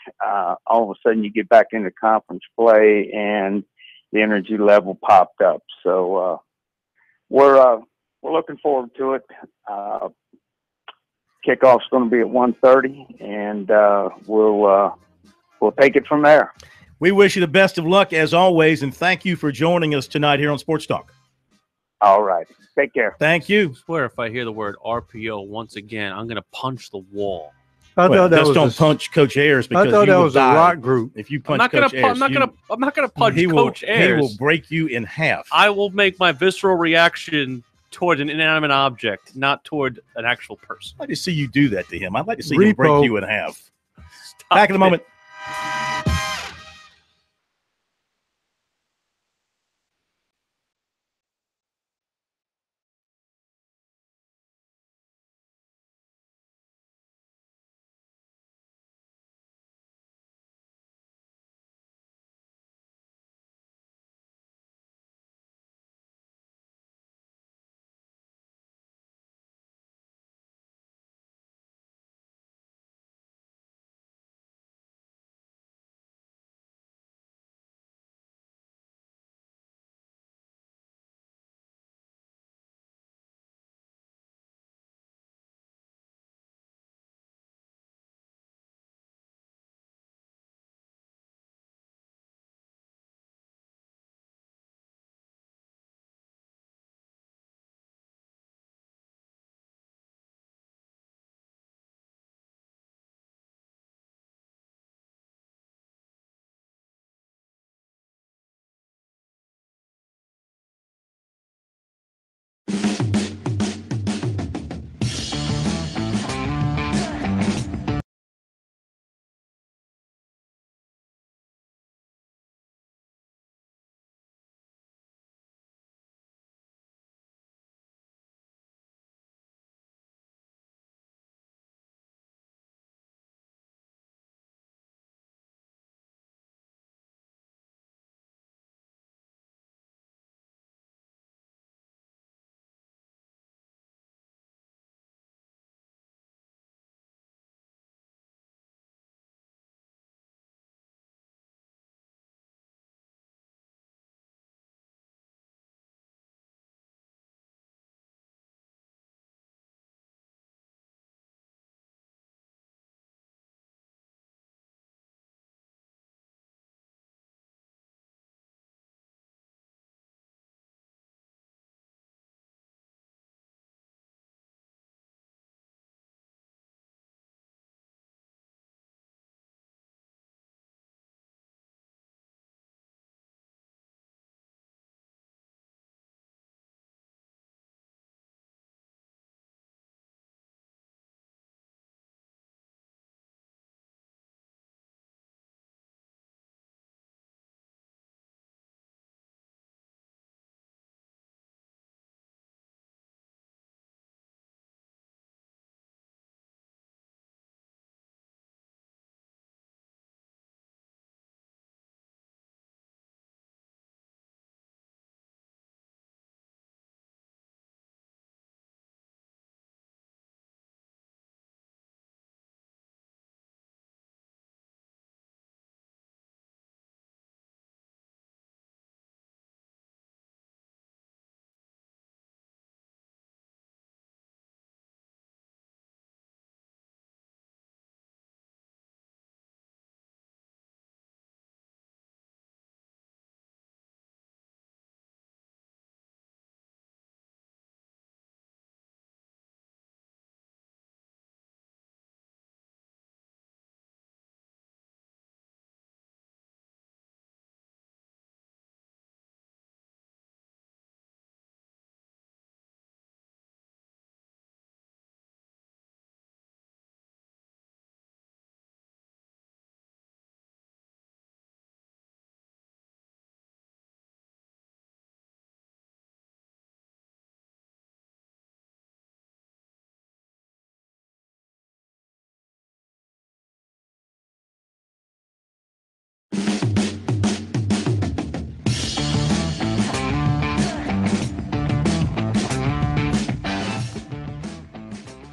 All of a sudden, you get back into conference play, and the energy level popped up. So we're looking forward to it. Kickoff's going to be at 1:30, and we'll take it from there. We wish you the best of luck as always, and thank you for joining us tonight here on Sports Talk. All right. Take care. Thank you. I swear if I hear the word RPO once again, I'm going to punch the wall. Don't punch Coach Ayers, because I thought that was a rock group. If you punch Coach Ayers, I'm not going to punch Coach Ayers. He will break you in half. I will make my visceral reaction toward an inanimate object, not toward an actual person. I'd like to see you do that to him. I'd like to see him break you in half. Back in a moment.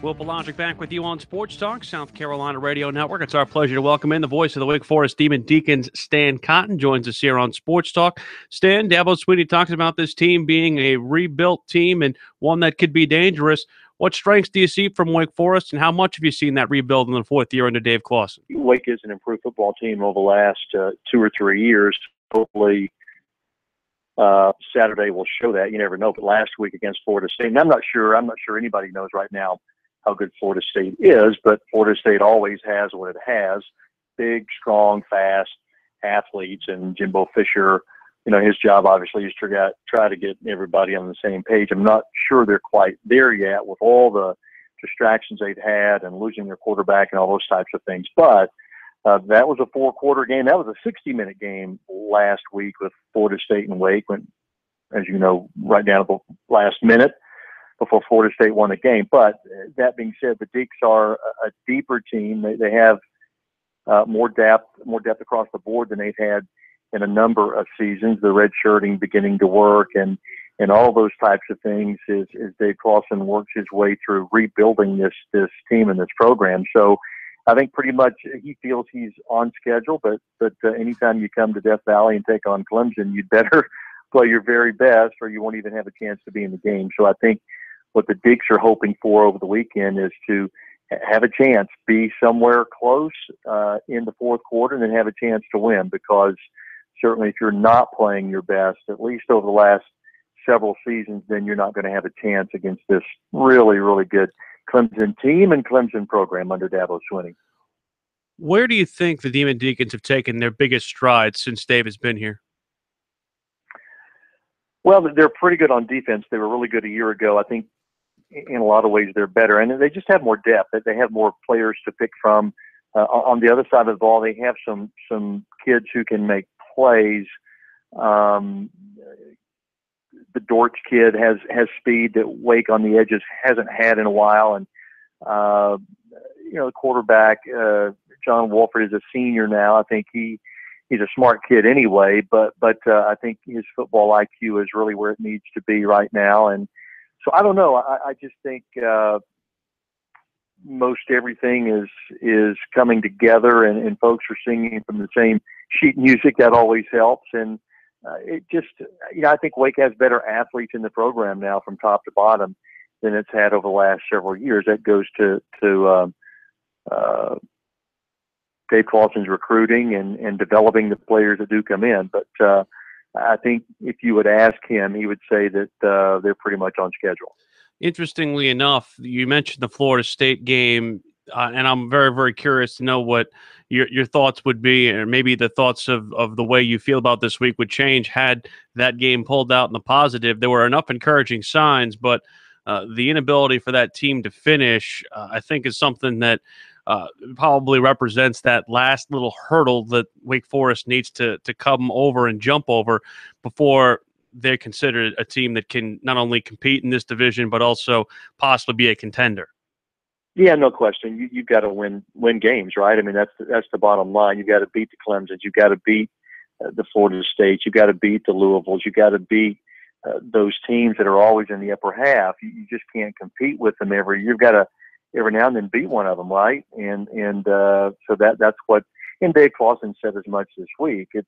Will Pelagic back with you on Sports Talk, South Carolina Radio Network. It's our pleasure to welcome in the voice of the Wake Forest Demon Deacons, Stan Cotton, joins us here on Sports Talk. Stan, Dabo Swinney talks about this team being a rebuilt team and one that could be dangerous. What strengths do you see from Wake Forest, and how much have you seen that rebuild in the fourth year under Dave Clawson? Wake is an improved football team over the last 2 or 3 years. Hopefully Saturday will show that. You never know. But last week against Florida State, and I'm not sure anybody knows right now how good Florida State is, but Florida State always has what it has: big, strong, fast athletes. And Jimbo Fisher, his job obviously is to try to get everybody on the same page. I'm not sure they're quite there yet with all the distractions they've had and losing their quarterback and all those types of things. But that was a 4-quarter game. That was a 60-minute game last week with Florida State and Wake, when, as you know, right down to the last minute before Florida State won the game. But that being said, the Deeks are a deeper team. They have more depth across the board than they've had in a number of seasons. The red shirting beginning to work, and all those types of things as Dave Clawson works his way through rebuilding this team and this program. So I think pretty much he feels he's on schedule, but anytime you come to Death Valley and take on Clemson, you'd better play your very best or you won't even have a chance to be in the game. So I think what the Deeks are hoping for over the weekend is to have a chance, be somewhere close in the fourth quarter, and then have a chance to win, because certainly if you're not playing your best, at least over the last several seasons, then you're not going to have a chance against this really, really good Clemson team and Clemson program under Dabo Swinney. Where do you think the Demon Deacons have taken their biggest strides since Dave has been here? Well, they're pretty good on defense. They were really good a year ago. I think in a lot of ways they're better, and they just have more depth. They have more players to pick from. On the other side of the ball, they have some kids who can make plays. The Dortch kid has speed that Wake on the edges hasn't had in a while, and the quarterback John Wolford is a senior now. I think he's a smart kid anyway, but I think his football IQ is really where it needs to be right now. And so I don't know. I just think most everything is coming together, and folks are singing from the same sheet music. That always helps. And it just, I think Wake has better athletes in the program now from top to bottom than it's had over the last several years. That goes to Dave Clawson's recruiting and developing the players that do come in. But I think if you would ask him, he would say that they're pretty much on schedule. Interestingly enough, you mentioned the Florida State game, and I'm very, very curious to know what your thoughts would be, or maybe the thoughts of the way you feel about this week would change had that game pulled out in the positive. There were enough encouraging signs, but the inability for that team to finish, I think, is something that probably represents that last little hurdle that Wake Forest needs to come over and jump over before they're considered a team that can not only compete in this division, but also possibly be a contender. Yeah, no question. You've got to win games, right? I mean, that's the bottom line. You've got to beat the Clemsons. You've got to beat the Florida States. You've got to beat the Louisvilles. You've got to beat those teams that are always in the upper half. You just can't compete with them you've got to every now and then beat one of them, right? And so that's what, and Dave Clawson said as much this week. It's,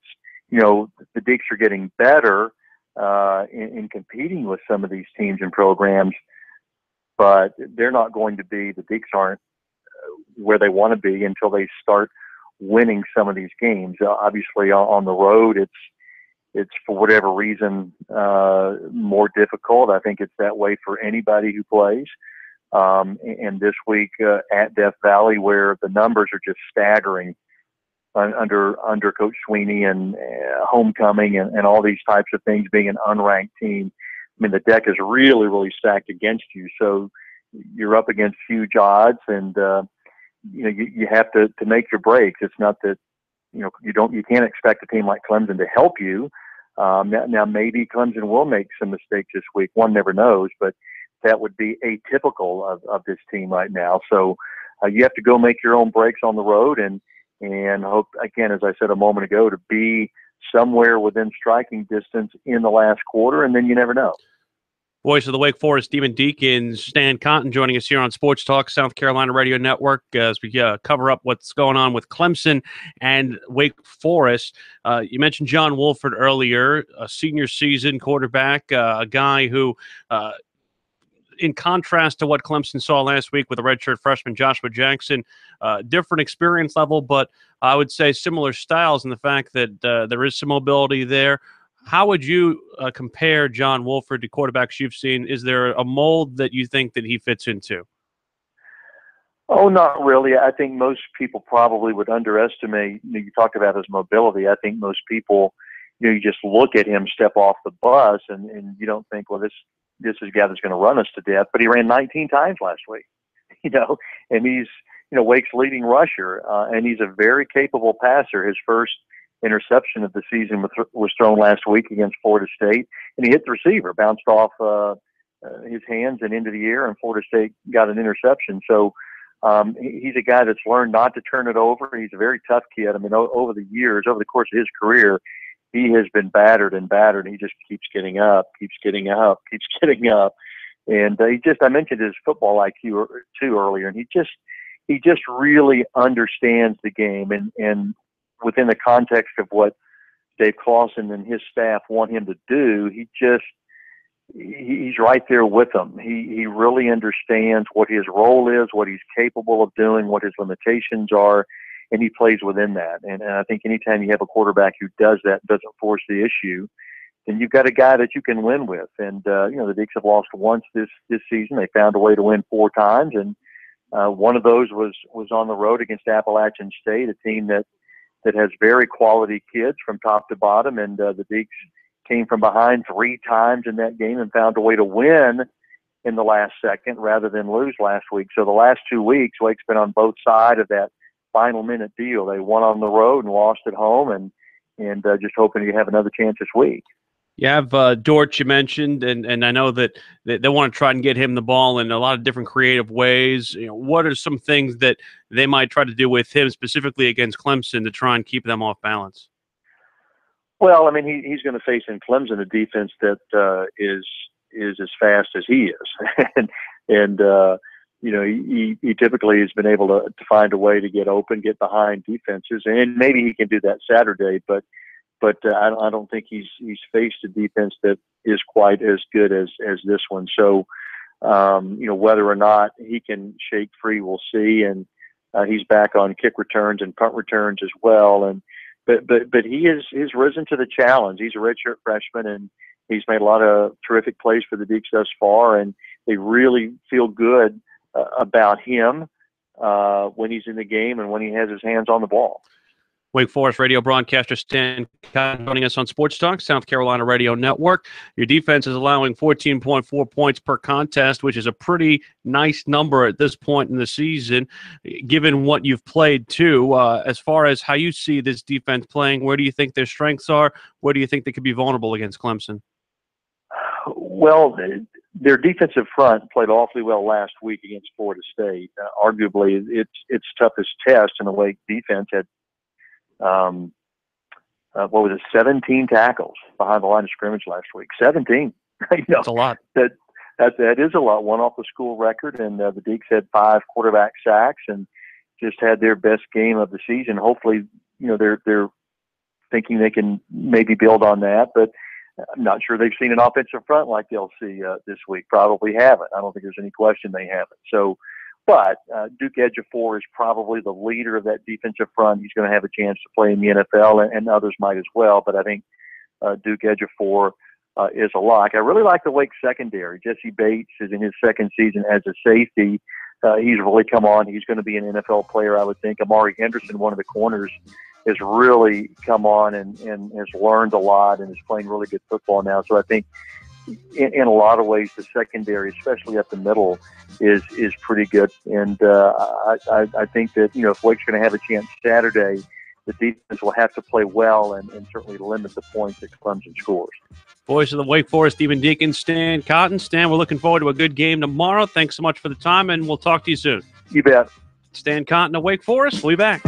the Deeks are getting better in competing with some of these teams and programs, but they're not going to be, the Deeks aren't where they want to be until they start winning some of these games. Obviously on the road, it's for whatever reason more difficult. I think it's that way for anybody who plays. And this week at Death Valley, where the numbers are just staggering under Coach Sweeney and homecoming and all these types of things, being an unranked team. I mean, the deck is really, really stacked against you. So you're up against huge odds, and you have to make your breaks. It's not that you can't expect a team like Clemson to help you. Now maybe Clemson will make some mistakes this week. One never knows, but that would be atypical of this team right now. So you have to go make your own breaks on the road and hope, again, as I said a moment ago, to be somewhere within striking distance in the last quarter, and then you never know. Voice of the Wake Forest Demon Deacons, Stan Cotton, joining us here on Sports Talk South Carolina Radio Network as we cover up what's going on with Clemson and Wake Forest. You mentioned John Wolford earlier, a senior season quarterback, a guy who, in contrast to what Clemson saw last week with the redshirt freshman Joshua Jackson, different experience level, but I would say similar styles in the fact that there is some mobility there. How would you compare John Wolford to quarterbacks you've seen? Is there a mold that you think that he fits into? Oh, not really. I think most people probably would underestimate. You talked about his mobility. I think most people, you just look at him step off the bus and you don't think, well, this is a guy that's going to run us to death. But he ran 19 times last week, and he's, Wake's leading rusher, and he's a very capable passer. His first interception of the season was thrown last week against Florida State, and he hit the receiver, bounced off his hands and into the air, and Florida State got an interception. So he's a guy that's learned not to turn it over. He's a very tough kid. I mean, over the years, over the course of his career, he has been battered and battered. He just keeps getting up. And I mentioned his football IQ too earlier, and he just really understands the game, and within the context of what Dave Clawson and his staff want him to do, he's right there with them. He really understands what his role is, what he's capable of doing, what his limitations are, and he plays within that. And I think anytime you have a quarterback who does that, doesn't force the issue, then you've got a guy that you can win with. And the Deacs have lost once this season. They found a way to win 4 times, and one of those was on the road against Appalachian State, a team that has very quality kids from top to bottom, and the Deacs came from behind 3 times in that game and found a way to win in the last second rather than lose last week. So the last 2 weeks, Wake's been on both sides of that final minute deal. They won on the road and lost at home, and just hoping to have another chance this week. You have Dort, you mentioned, and I know that they want to try and get him the ball in a lot of different creative ways. What are some things that they might try to do with him specifically against Clemson to try and keep them off balance? Well, I mean, he's going to face in Clemson a defense that is as fast as he is, and he typically has been able to find a way to get open, get behind defenses, and maybe he can do that Saturday, but I don't think he's faced a defense that is quite as good as this one. So, whether or not he can shake free, we'll see. And he's back on kick returns and punt returns as well. But he has risen to the challenge. He's a redshirt freshman, and he's made a lot of terrific plays for the Deacs thus far. And they really feel good about him when he's in the game and when he has his hands on the ball. Wake Forest radio broadcaster Stan Cotton joining us on Sports Talk, South Carolina Radio Network. Your defense is allowing 14.4 points per contest, which is a pretty nice number at this point in the season, given what you've played too. As far as how you see this defense playing, where do you think their strengths are? Where do you think they could be vulnerable against Clemson? Well, their defensive front played awfully well last week against Florida State. Arguably, its toughest test in the Wake defense had 17 tackles behind the line of scrimmage last week. 17. That's a lot. That is a lot. One off the school record, and the Deacs had 5 quarterback sacks and just had their best game of the season. Hopefully, they're thinking they can maybe build on that, but I'm not sure they've seen an offensive front like they'll see this week. Probably haven't. I don't think there's any question they haven't. So. But Duke Ejiofor is probably the leader of that defensive front. He's going to have a chance to play in the NFL, and others might as well. But I think Duke Ejiofor is a lock. I really like the Wake secondary. Jesse Bates is in his second season as a safety. He's really come on. He's going to be an NFL player, I would think. Amari Henderson, one of the corners, has really come on and has learned a lot and is playing really good football now. So I think in a lot of ways, the secondary, especially up the middle, is pretty good. And I think that, if Wake's going to have a chance Saturday, the defense will have to play well and certainly limit the points that Clemson scores. Voice of the Wake Forest Demon Deacons, Stan Cotton. Stan, we're looking forward to a good game tomorrow. Thanks so much for the time, and we'll talk to you soon. You bet. Stan Cotton of Wake Forest. We'll be back.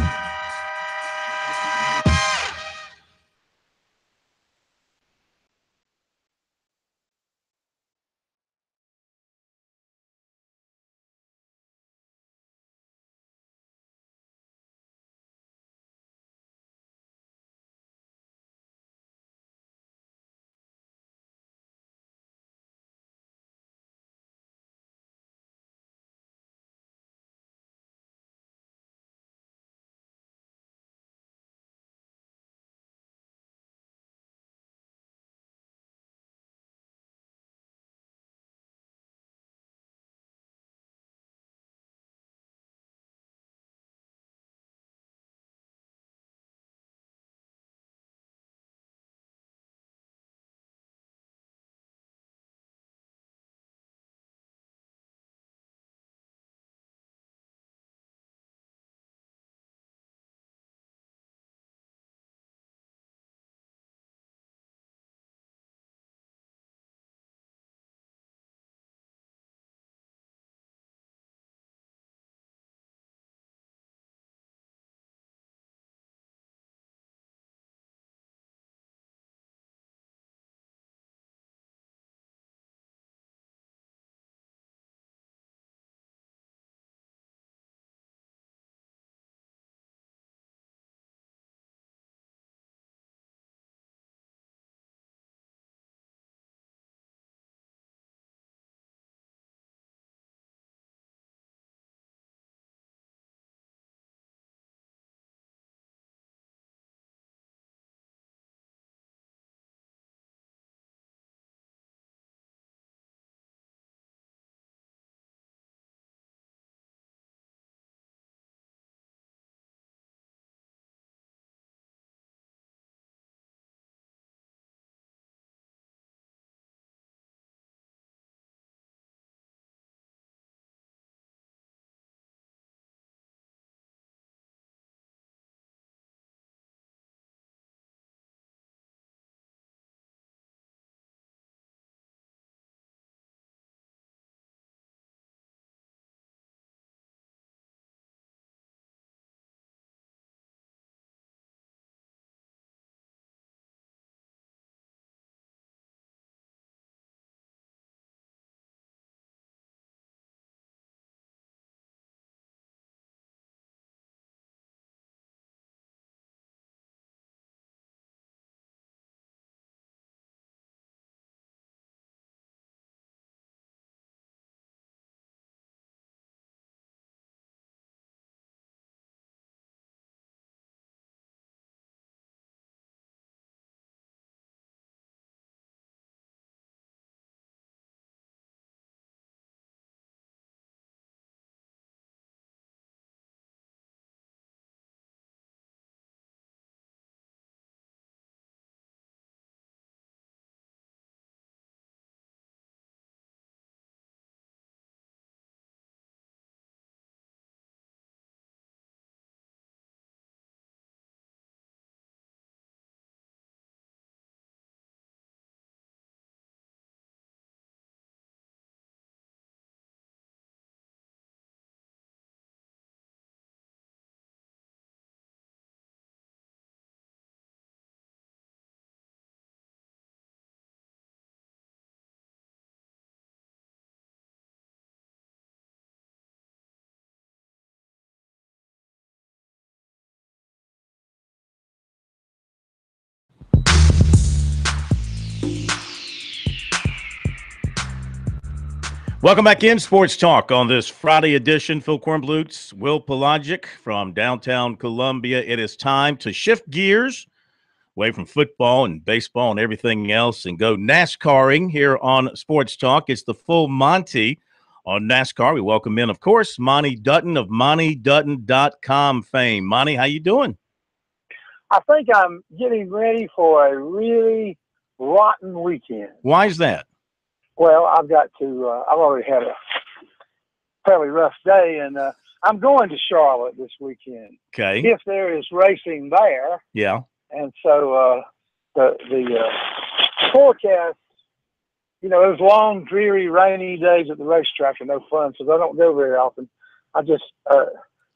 Welcome back in Sports Talk on this Friday edition. Phil Kornbluth, Will Pelagic from downtown Columbia. It is time to shift gears away from football and baseball and everything else and go NASCARing here on Sports Talk. It's the full Monty on NASCAR. We welcome in, of course, Monty Dutton of MontyDutton.com fame. Monty, how you doing? I think I'm getting ready for a really rotten weekend. Why is that? Well, I've got to, I've already had a fairly rough day, and I'm going to Charlotte this weekend. Okay. If there is racing there. Yeah. And so the forecast, you know, those long, dreary, rainy days at the racetrack are no fun, so I don't go very often. I just,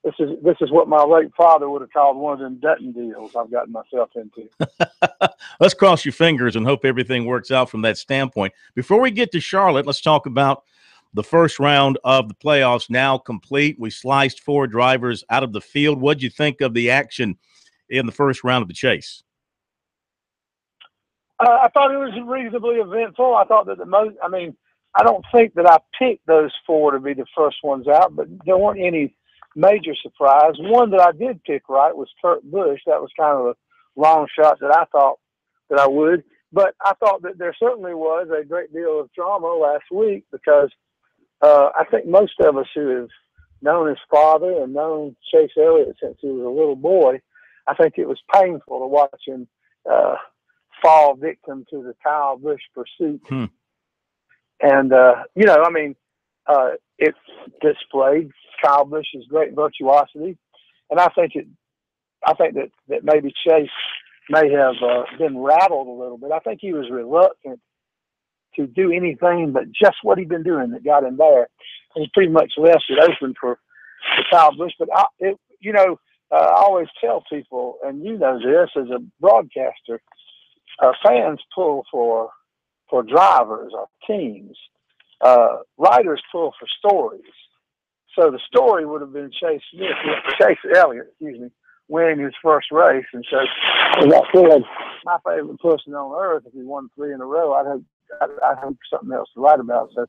this is what my late father would have called one of them Dutton deals I've gotten myself into. Let's cross your fingers and hope everything works out from that standpoint. Before we get to Charlotte, let's talk about the first round of the playoffs now complete. We sliced 4 drivers out of the field. What'd you think of the action in the first round of the chase? I thought it was reasonably eventful. I thought that I don't think that I picked those 4 to be the first ones out, but there weren't any major surprise. One that I did pick right was Kurt Busch. That was kind of a long shot that I thought that I would. But I thought that there certainly was a great deal of drama last week because I think most of us who have known his father and known Chase Elliott since he was a little boy, I think it was painful to watch him fall victim to the Kyle Busch pursuit. And, it displayed Kyle Busch's great virtuosity. And I think that maybe Chase may have been rattled a little bit. I think he was reluctant to do anything but just what he'd been doing that got him there. And he pretty much left it open for Kyle Busch. But, I always tell people, and you know this as a broadcaster, fans pull for drivers or teams. Writers pull for stories. So the story would have been Chase Elliott, winning his first race. And so, as I said, my favorite person on earth, if he won 3 in a row, I'd hope something else to write about. So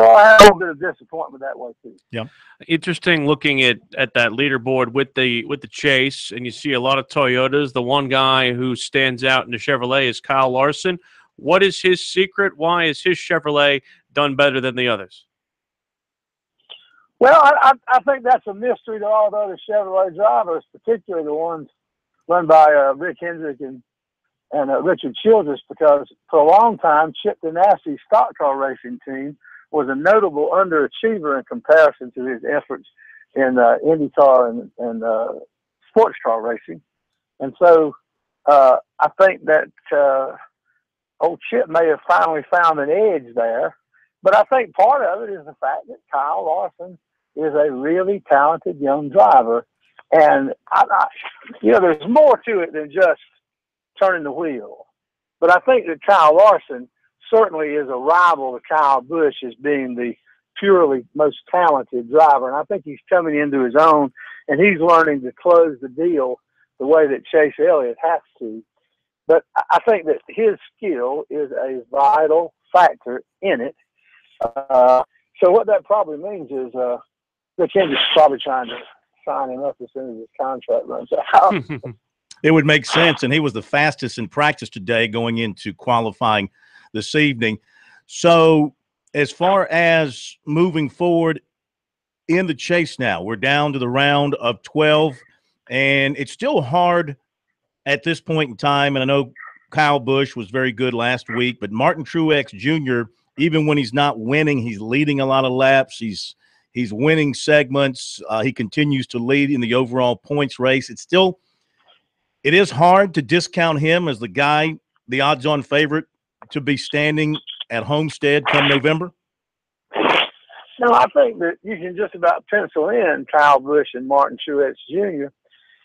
I had a little bit of disappointment that way too. Yeah, interesting looking at that leaderboard with the chase, and you see a lot of Toyotas. The one guy who stands out in the Chevrolet is Kyle Larson. What is his secret? Why is his Chevrolet done better than the others? Well, I think that's a mystery to all the other Chevrolet drivers, particularly the ones run by Rick Hendrick and Richard Childress, because for a long time, Chip Ganassi's stock car racing team was a notable underachiever in comparison to his efforts in IndyCar and sports car racing. And so I think that old Chip may have finally found an edge there. But I think part of it is the fact that Kyle Larson is a really talented young driver. And, there's more to it than just turning the wheel. But I think that Kyle Larson certainly is a rival to Kyle Busch as being the purely most talented driver. And I think he's coming into his own, and he's learning to close the deal the way that Chase Elliott has to. But I think that his skill is a vital factor in it. So what that probably means is Rick Hendrick's probably trying to sign him up as soon as his contract runs out. It would make sense, and he was the fastest in practice today going into qualifying this evening. So as far as moving forward in the chase now, we're down to the round of 12, and it's still hard at this point in time, and I know Kyle Busch was very good last week, but Martin Truex Jr., even when he's not winning, he's leading a lot of laps. He's winning segments. He continues to lead in the overall points race. It is hard to discount him as the guy, the odds-on favorite to be standing at Homestead come November. No, I think that you can just about pencil in Kyle Busch and Martin Truex Jr.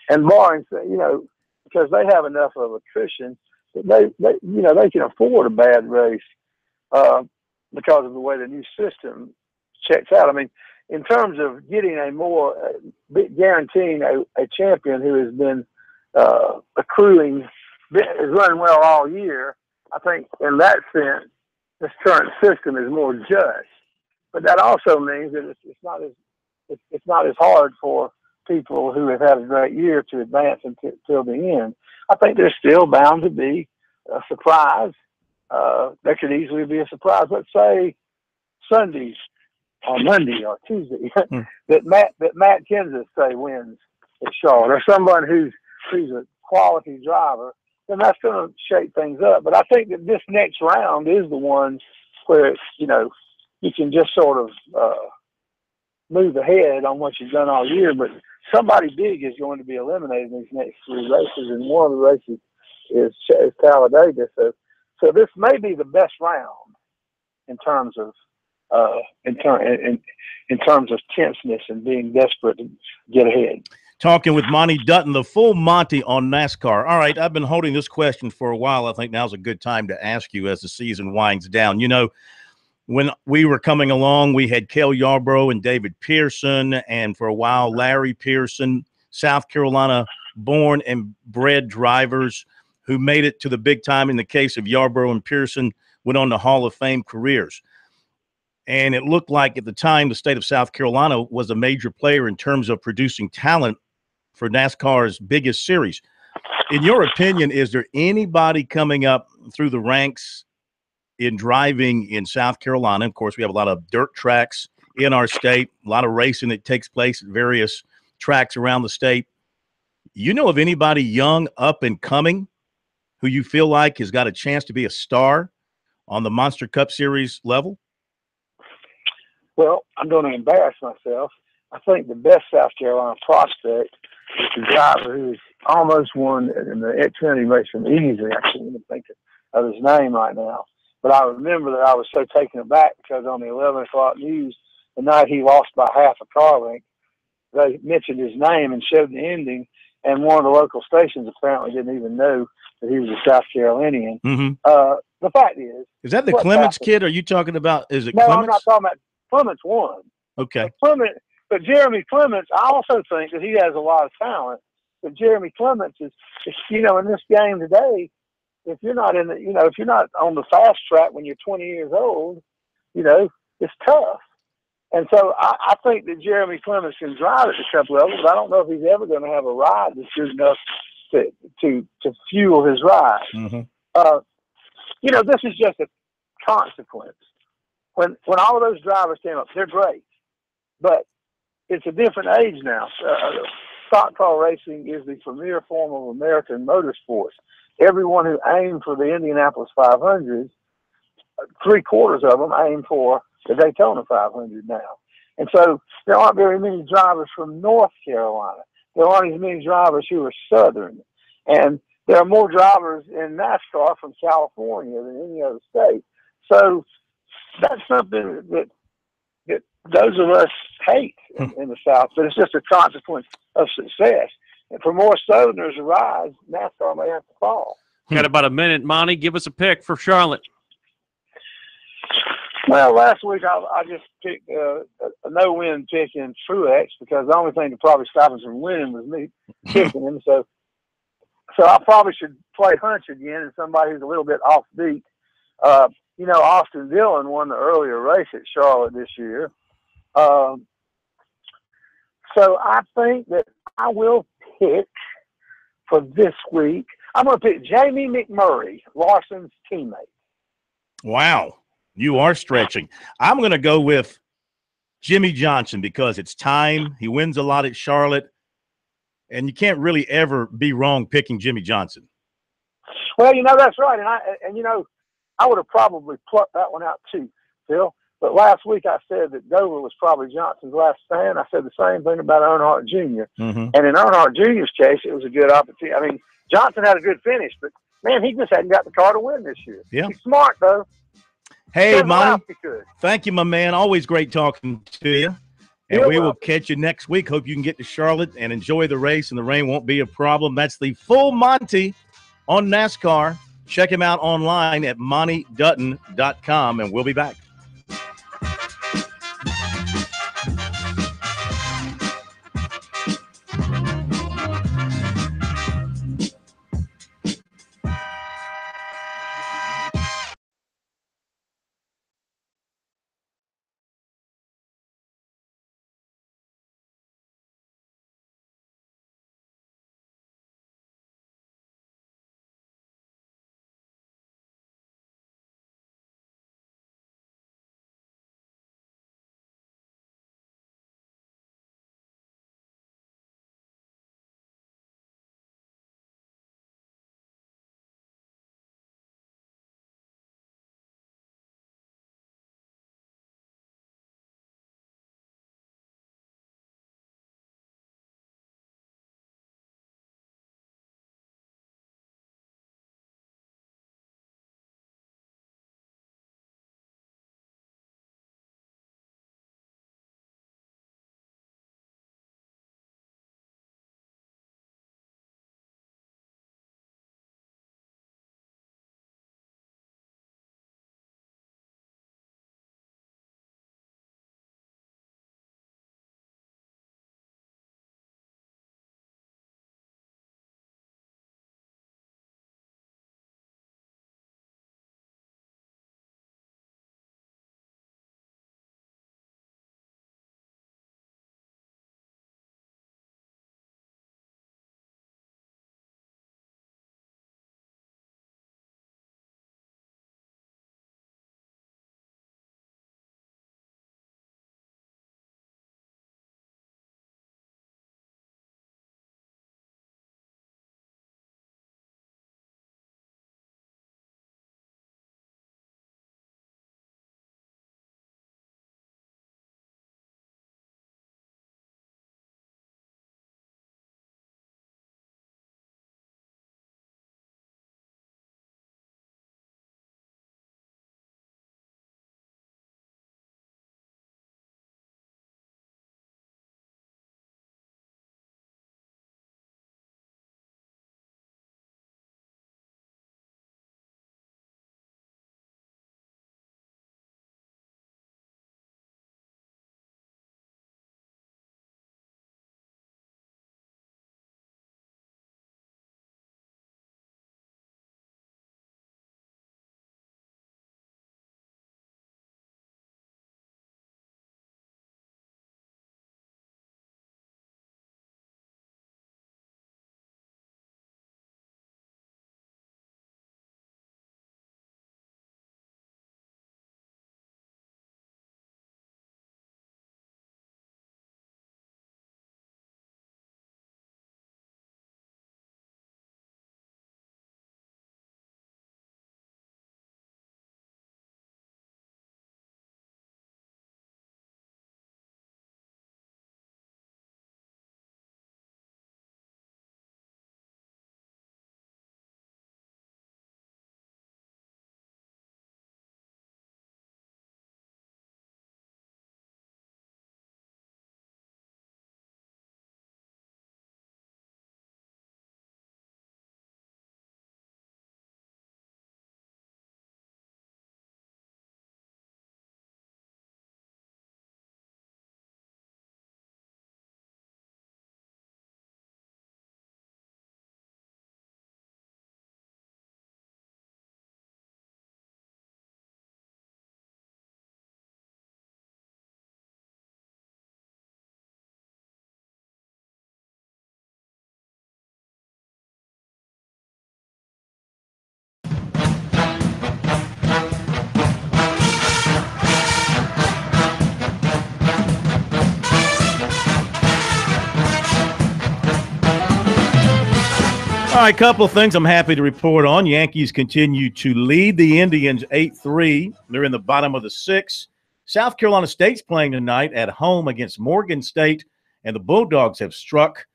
and barring, because they have enough of a cushion that they can afford a bad race. Because of the way the new system checks out. I mean, in terms of getting guaranteeing a champion who has been accruing, is running well all year, I think in that sense, this current system is more just. but that also means that it's not as hard for people who have had a great year to advance until the end. I think there's still bound to be a surprise. There could easily be a surprise. Let's say Sunday or Monday or Tuesday that Matt Kenseth say wins at Charlotte, or someone who's a quality driver, then that's going to shake things up. But I think that this next round is the one where you can just sort of move ahead on what you've done all year. But somebody big is going to be eliminated in these next 3 races, and one of the races is Talladega. So this may be the best round in terms of in terms of tenseness and being desperate to get ahead. Talking with Monty Dutton, the full Monty on NASCAR. All right, I've been holding this question for a while. I think now's a good time to ask you as the season winds down. When we were coming along, we had Cale Yarborough and David Pearson, and for a while, Larry Pearson, South Carolina born and bred drivers who made it to the big time. In the case of Yarborough and Pearson, went on to Hall of Fame careers. And it looked like at the time the state of South Carolina was a major player in terms of producing talent for NASCAR's biggest series. In your opinion, is there anybody coming up through the ranks in driving in South Carolina? Of course, we have a lot of dirt tracks in our state, a lot of racing that takes place at various tracks around the state. You know of anybody young, up and coming, who you feel like has got a chance to be a star on the Monster Cup Series level? Well, I'm going to embarrass myself. I think the best South Carolina prospect is the driver who's almost won in the Xfinity race from Easy. I can't even think of his name right now. But I remember that I was so taken aback because on the 11 o'clock news, the night he lost by half a car length, they mentioned his name and showed the ending, and one of the local stations apparently didn't even know that he was a South Carolinian. Mm-hmm. The fact is that the Clements kid? Are you talking about? Is it No, Clements? I'm not talking about Clements won. Okay. But Jeremy Clements, I also think that he has a lot of talent. But Jeremy Clements is in this game today, if you're not if you're not on the fast track when you're 20 years old, it's tough. And so I think that Jeremy Clements can drive at the cup level, but I don't know if he's ever going to have a ride that's good enough to fuel his ride. Mm-hmm. This is just a consequence. When all of those drivers came up, they're great, but it's a different age now. Stock car racing is the premier form of American motorsports. Everyone who aimed for the Indianapolis 500, 3/4 of them aim for the Daytona 500 now. And so there aren't very many drivers from North Carolina. There aren't as many drivers who are Southern. And there are more drivers in NASCAR from California than any other state. So that's something that those of us hate in the South, but it's just a consequence of success. And for more Southerners to rise, NASCAR may have to fall. Got about a minute, Monty. Give us a pick for Charlotte. Well, last week I just picked a no-win pick in Truex because the only thing that probably stopped him from winning was me picking him. So I probably should play hunch again and somebody who's a little bit offbeat. Austin Dillon won the earlier race at Charlotte this year. So I think that I will pick for this week. I'm going to pick Jamie McMurray, Larson's teammate. Wow. You are stretching. I'm going to go with Jimmy Johnson because it's time. He wins a lot at Charlotte, and you can't really ever be wrong picking Jimmy Johnson. Well, that's right. And I would have probably plucked that one out too, Phil. But last week I said that Dover was probably Johnson's last stand. I said the same thing about Earnhardt Jr. Mm-hmm. And in Earnhardt Jr.'s case, it was a good opportunity. I mean, Johnson had a good finish, but, man, he just hadn't got the car to win this year. Yeah. He's smart, though. Hey, Monty, thank you, my man. Always great talking to you. And we will catch you next week. Hope you can get to Charlotte and enjoy the race, and the rain won't be a problem. That's the full Monty on NASCAR. Check him out online at montydutton.com, and we'll be back. All right, couple of things I'm happy to report on. Yankees continue to lead the Indians 8-3. They're in the bottom of the 6th. South Carolina State's playing tonight at home against Morgan State, and the Bulldogs have struck.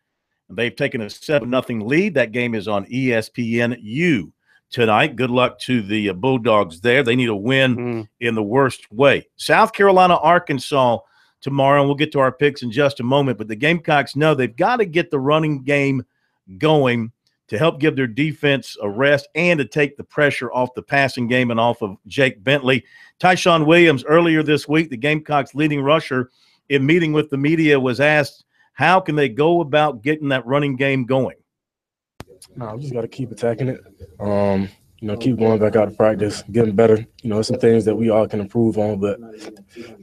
They've taken a 7-0 lead. That game is on ESPNU tonight. Good luck to the Bulldogs there. They need a win in the worst way. South Carolina, Arkansas tomorrow, and we'll get to our picks in just a moment. But the Gamecocks know they've got to get the running game going to help give their defense a rest and to take the pressure off the passing game and off of Jake Bentley. Tyshawn Williams, earlier this week, the Gamecocks' leading rusher, in meeting with the media, was asked, how can they go about getting that running game going? No, we just got to keep attacking it. Keep going back out to practice, getting better. Some things that we all can improve on, but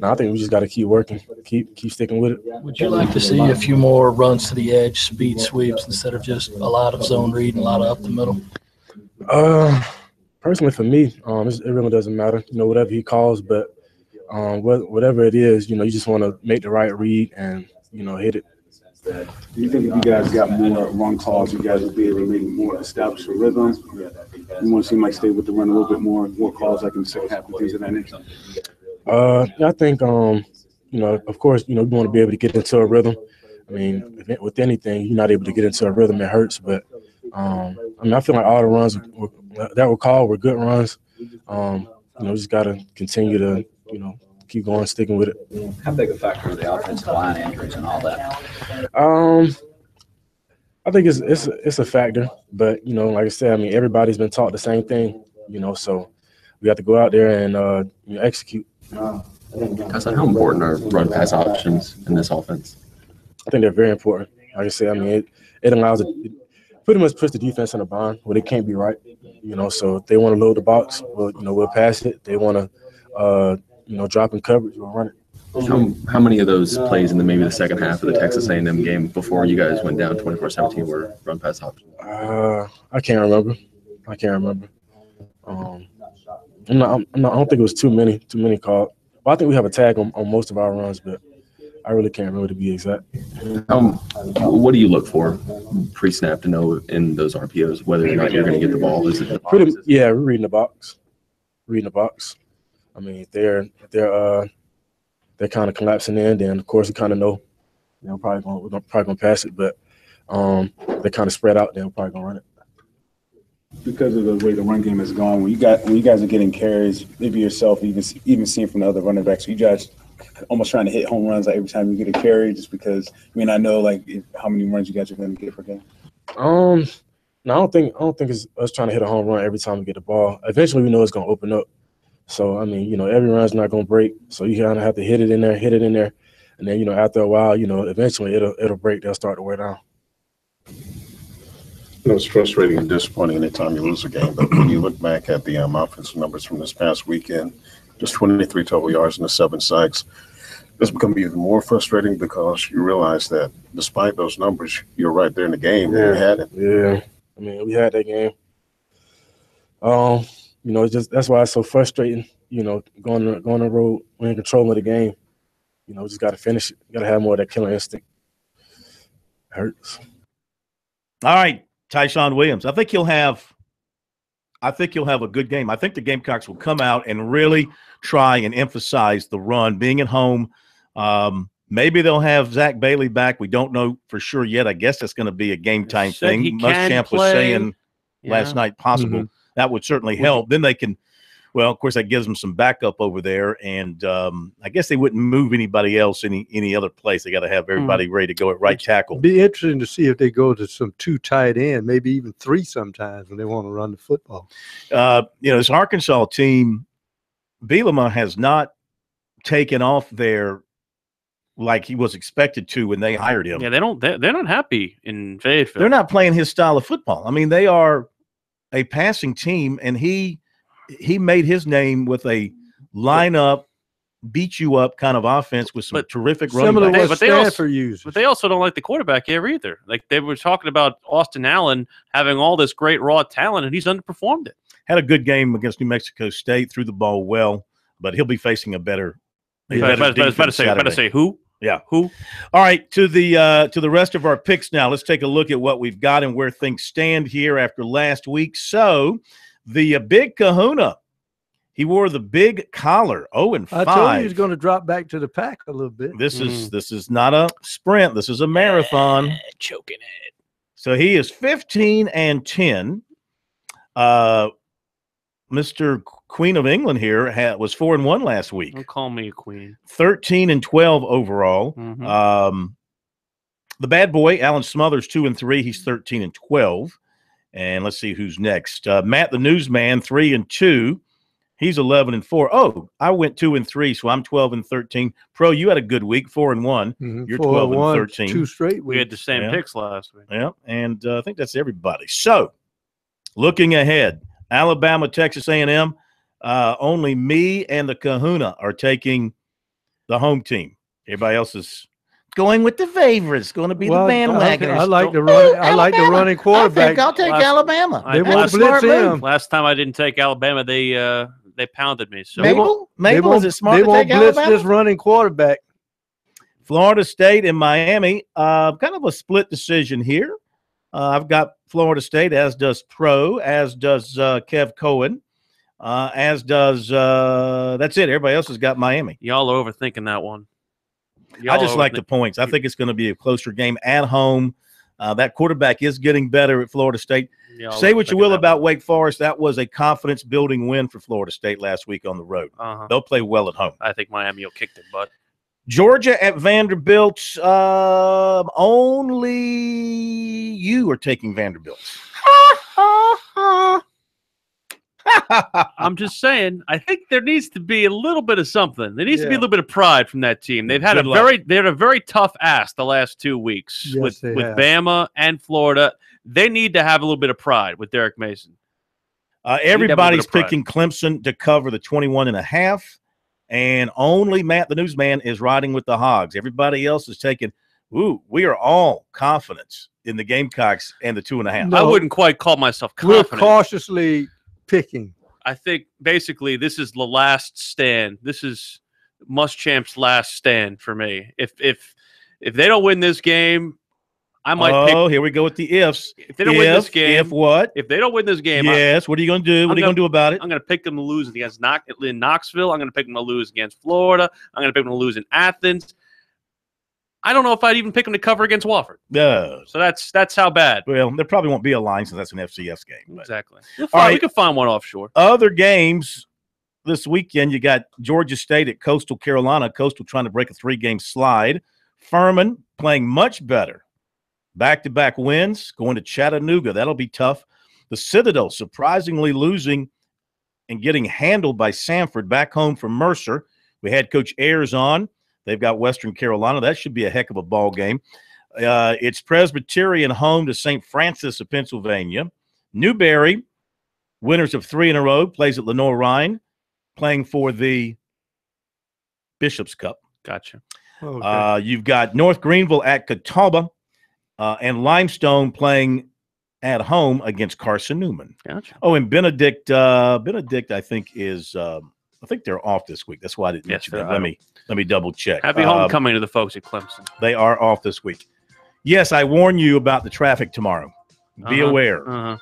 I think we just got to keep working, keep sticking with it. Would you like to see a few more runs to the edge, speed sweeps, instead of just a lot of zone read and a lot of up the middle? Personally, for me, it really doesn't matter. Whatever he calls, but whatever it is, you just want to make the right read and hit it. Do you think if you guys got more run calls, you guys would be able to maybe more establish a rhythm? You want to seem like stay with the run a little bit more calls like in the second half and things of that nature? I think, of course, we want to be able to get into a rhythm. I mean, with anything, you're not able to get into a rhythm, it hurts. But, I feel like all the runs that were called were good runs. We just got to continue to, keep going, sticking with it. How big a factor are the offensive line injuries and all that? I think it's a factor, but like I said, everybody's been taught the same thing, so we have to go out there and execute. How important are run pass options in this offense? I think they're very important. Like I said, it allows it pretty much puts the defense in a bind where they can't be right, so if they want to load the box, we'll pass it. They want to drop in coverage, we'll run it. How many of those plays in maybe the second half of the Texas A&M game before you guys went down 24-17 were run pass options? I can't remember. I don't think it was too many called. Well, I think we have a tag on most of our runs, but I really can't remember to be exact. What do you look for pre-snap to know in those RPOs whether or not you're going to get the ball? Is it we're reading the box. They're kind of collapsing in. Then of course we kind of know, we're probably gonna pass it, but they kind of spread out. Then we're probably gonna run it. Because of the way the run game has gone, when you guys are getting carries, maybe yourself even seeing from the other running backs, you guys almost trying to hit home runs like every time you get a carry, just because I know how many runs you guys are going to get per game. No, I don't think it's us trying to hit a home run every time we get the ball. Eventually, we know it's going to open up. So, every run's not going to break. So you kind of have to hit it in there. And then, after a while, eventually it'll break. They'll start to wear down. It's frustrating and disappointing anytime you lose a game. But when you look back at the offensive numbers from this past weekend, just 23 total yards and the 7 sacks, it's become even more frustrating because you realize that despite those numbers, you're right there in the game. Yeah. You had it. Yeah. We had that game. That's why it's so frustrating, going on the road, we're in control of the game. Just got to finish it. Got to have more of that killer instinct. It hurts. All right, Tyshawn Williams. I think you'll have a good game. I think the Gamecocks will come out and really try and emphasize the run, being at home. Maybe they'll have Zach Bailey back. We don't know for sure yet. I guess that's going to be a game-time thing. Muschamp was saying last night possible. Mm-hmm. That would certainly help. Then they can – well, of course, that gives them some backup over there. And I guess they wouldn't move anybody else any other place. They got to have everybody ready to go at right tackle. It'd be interesting to see if they go to some 2 tight end, maybe even 3 sometimes when they want to run the football. This Arkansas team, Bielema has not taken off there like he was expected to when they hired him. Yeah, they're not happy in Fayetteville. They're not playing his style of football. They are a passing team, and he made his name with a lineup, beat you up kind of offense with some terrific running backs. But they also don't like the quarterback here either. Like they were talking about Austin Allen having all this great raw talent, and he's underperformed it. Had a good game against New Mexico State, threw the ball well, but he'll be facing a better. Better say who? Yeah. Who? All right. To the rest of our picks now. Let's take a look at what we've got and where things stand here after last week. So, the Big Kahuna, he wore the big collar. 0-5. I told you he's going to drop back to the pack a little bit. This is not a sprint. This is a marathon. Choking it. So he is 15-10. Mr. Queen of England here was 4-1 last week. Don't call me a queen. 13-12 overall. Mm-hmm. The bad boy, Alan Smothers, 2-3. He's 13-12. And let's see who's next. Matt the Newsman, 3-2. He's 11-4. Oh, I went 2-3, so I'm 12-13. Pro, you had a good week, 4-1. You're 12-13. 2 straight weeks. We had the same picks last week. Yeah, and I think that's everybody. So, looking ahead, Alabama, Texas A&M. Only me and the Kahuna are taking the home team. Everybody else is going with the favorites. Going to be the bandwagon. I like the running quarterback. I think I'll take Alabama. They won't blitz him. Last time I didn't take Alabama, they pounded me. So Mabel, is it smart to take Alabama? They won't blitz this running quarterback. Florida State and Miami, kind of a split decision here. I've got Florida State, as does Pro, as does Kev Cohen, as does that's it. Everybody else has got Miami. Y'all are overthinking that one. I just like the points. I think it's going to be a closer game at home. That quarterback is getting better at Florida State. Say what you will about Wake Forest. That was a confidence-building win for Florida State last week on the road. They'll play well at home. I think Miami will kick their butt. Georgia at Vanderbilt. Only you are taking Vanderbilt. I'm just saying, I think there needs to be a little bit of something. There needs to be a little bit of pride from that team. They've had they had a very tough ass the last 2 weeks with Bama and Florida. They need to have a little bit of pride with Derek Mason. Everybody's picking Clemson to cover the 21.5, and only Matt the Newsman is riding with the Hogs. Everybody else is taking. We are all confident in the Gamecocks and the 2.5. I wouldn't quite call myself confident. We're cautiously picking. I think basically this is the last stand. This is Muschamp's last stand for me. If they don't win this game, I might pick. Oh, here we go with the ifs. If they don't win this game, if what? If they don't win this game, yes. What are you going to do? What are you going to do about it? I'm going to pick them to lose against in Knoxville. I'm going to pick them to lose against Florida. I'm going to pick them to lose in Athens. I don't know if I'd even pick them to cover against Wofford. No. So that's how bad. Well, there probably won't be a line since that's an FCS game. But. Exactly. We could find one offshore. Other games this weekend, you got Georgia State at Coastal Carolina. Coastal trying to break a 3-game slide. Furman playing much better. Back-to-back wins, going to Chattanooga. That'll be tough. The Citadel surprisingly losing and getting handled by Samford back home from Mercer. We had Coach Ayers on. They've got Western Carolina. That should be a heck of a ball game. It's Presbyterian home to St. Francis of Pennsylvania. Newberry, winners of 3 in a row, plays at Lenoir-Rhyne, playing for the Bishop's Cup. Gotcha. Okay. You've got North Greenville at Catawba and Limestone playing at home against Carson Newman. Gotcha. Oh, and Benedict, I think is I think they're off this week. That's why I didn't mention that. Let me double check. Happy homecoming to the folks at Clemson. They are off this week. Yes, I warn you about the traffic tomorrow. Be aware.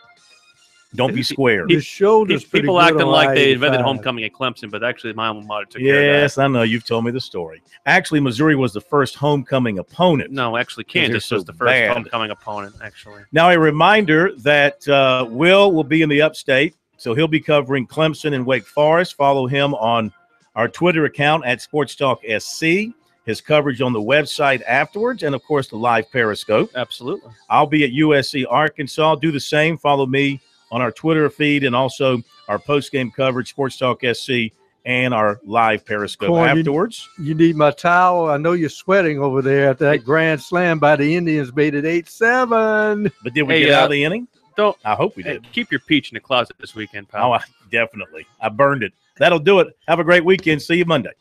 Don't be square. The shoulder's pretty people good acting on like they I-85. invented homecoming at Clemson, but actually my alma mater took care of that. Yes, I know. You've told me the story. Actually, Missouri was the first homecoming opponent. No, actually, Kansas was the first homecoming opponent, actually. Now, a reminder that Will be in the upstate, so he'll be covering Clemson and Wake Forest. Follow him on our Twitter account at SportsTalk SC. His coverage on the website afterwards, and, of course, the live Periscope. Absolutely. I'll be at USC Arkansas. Do the same. Follow me on our Twitter feed and also our post-game coverage, SportsTalk SC, and our live Periscope afterwards. You need my towel. I know you're sweating over there at that grand slam by the Indians made it 8-7. But did we get out of the inning? I hope we did. Keep your peach in the closet this weekend, pal. Oh, definitely. I burned it. That'll do it. Have a great weekend. See you Monday.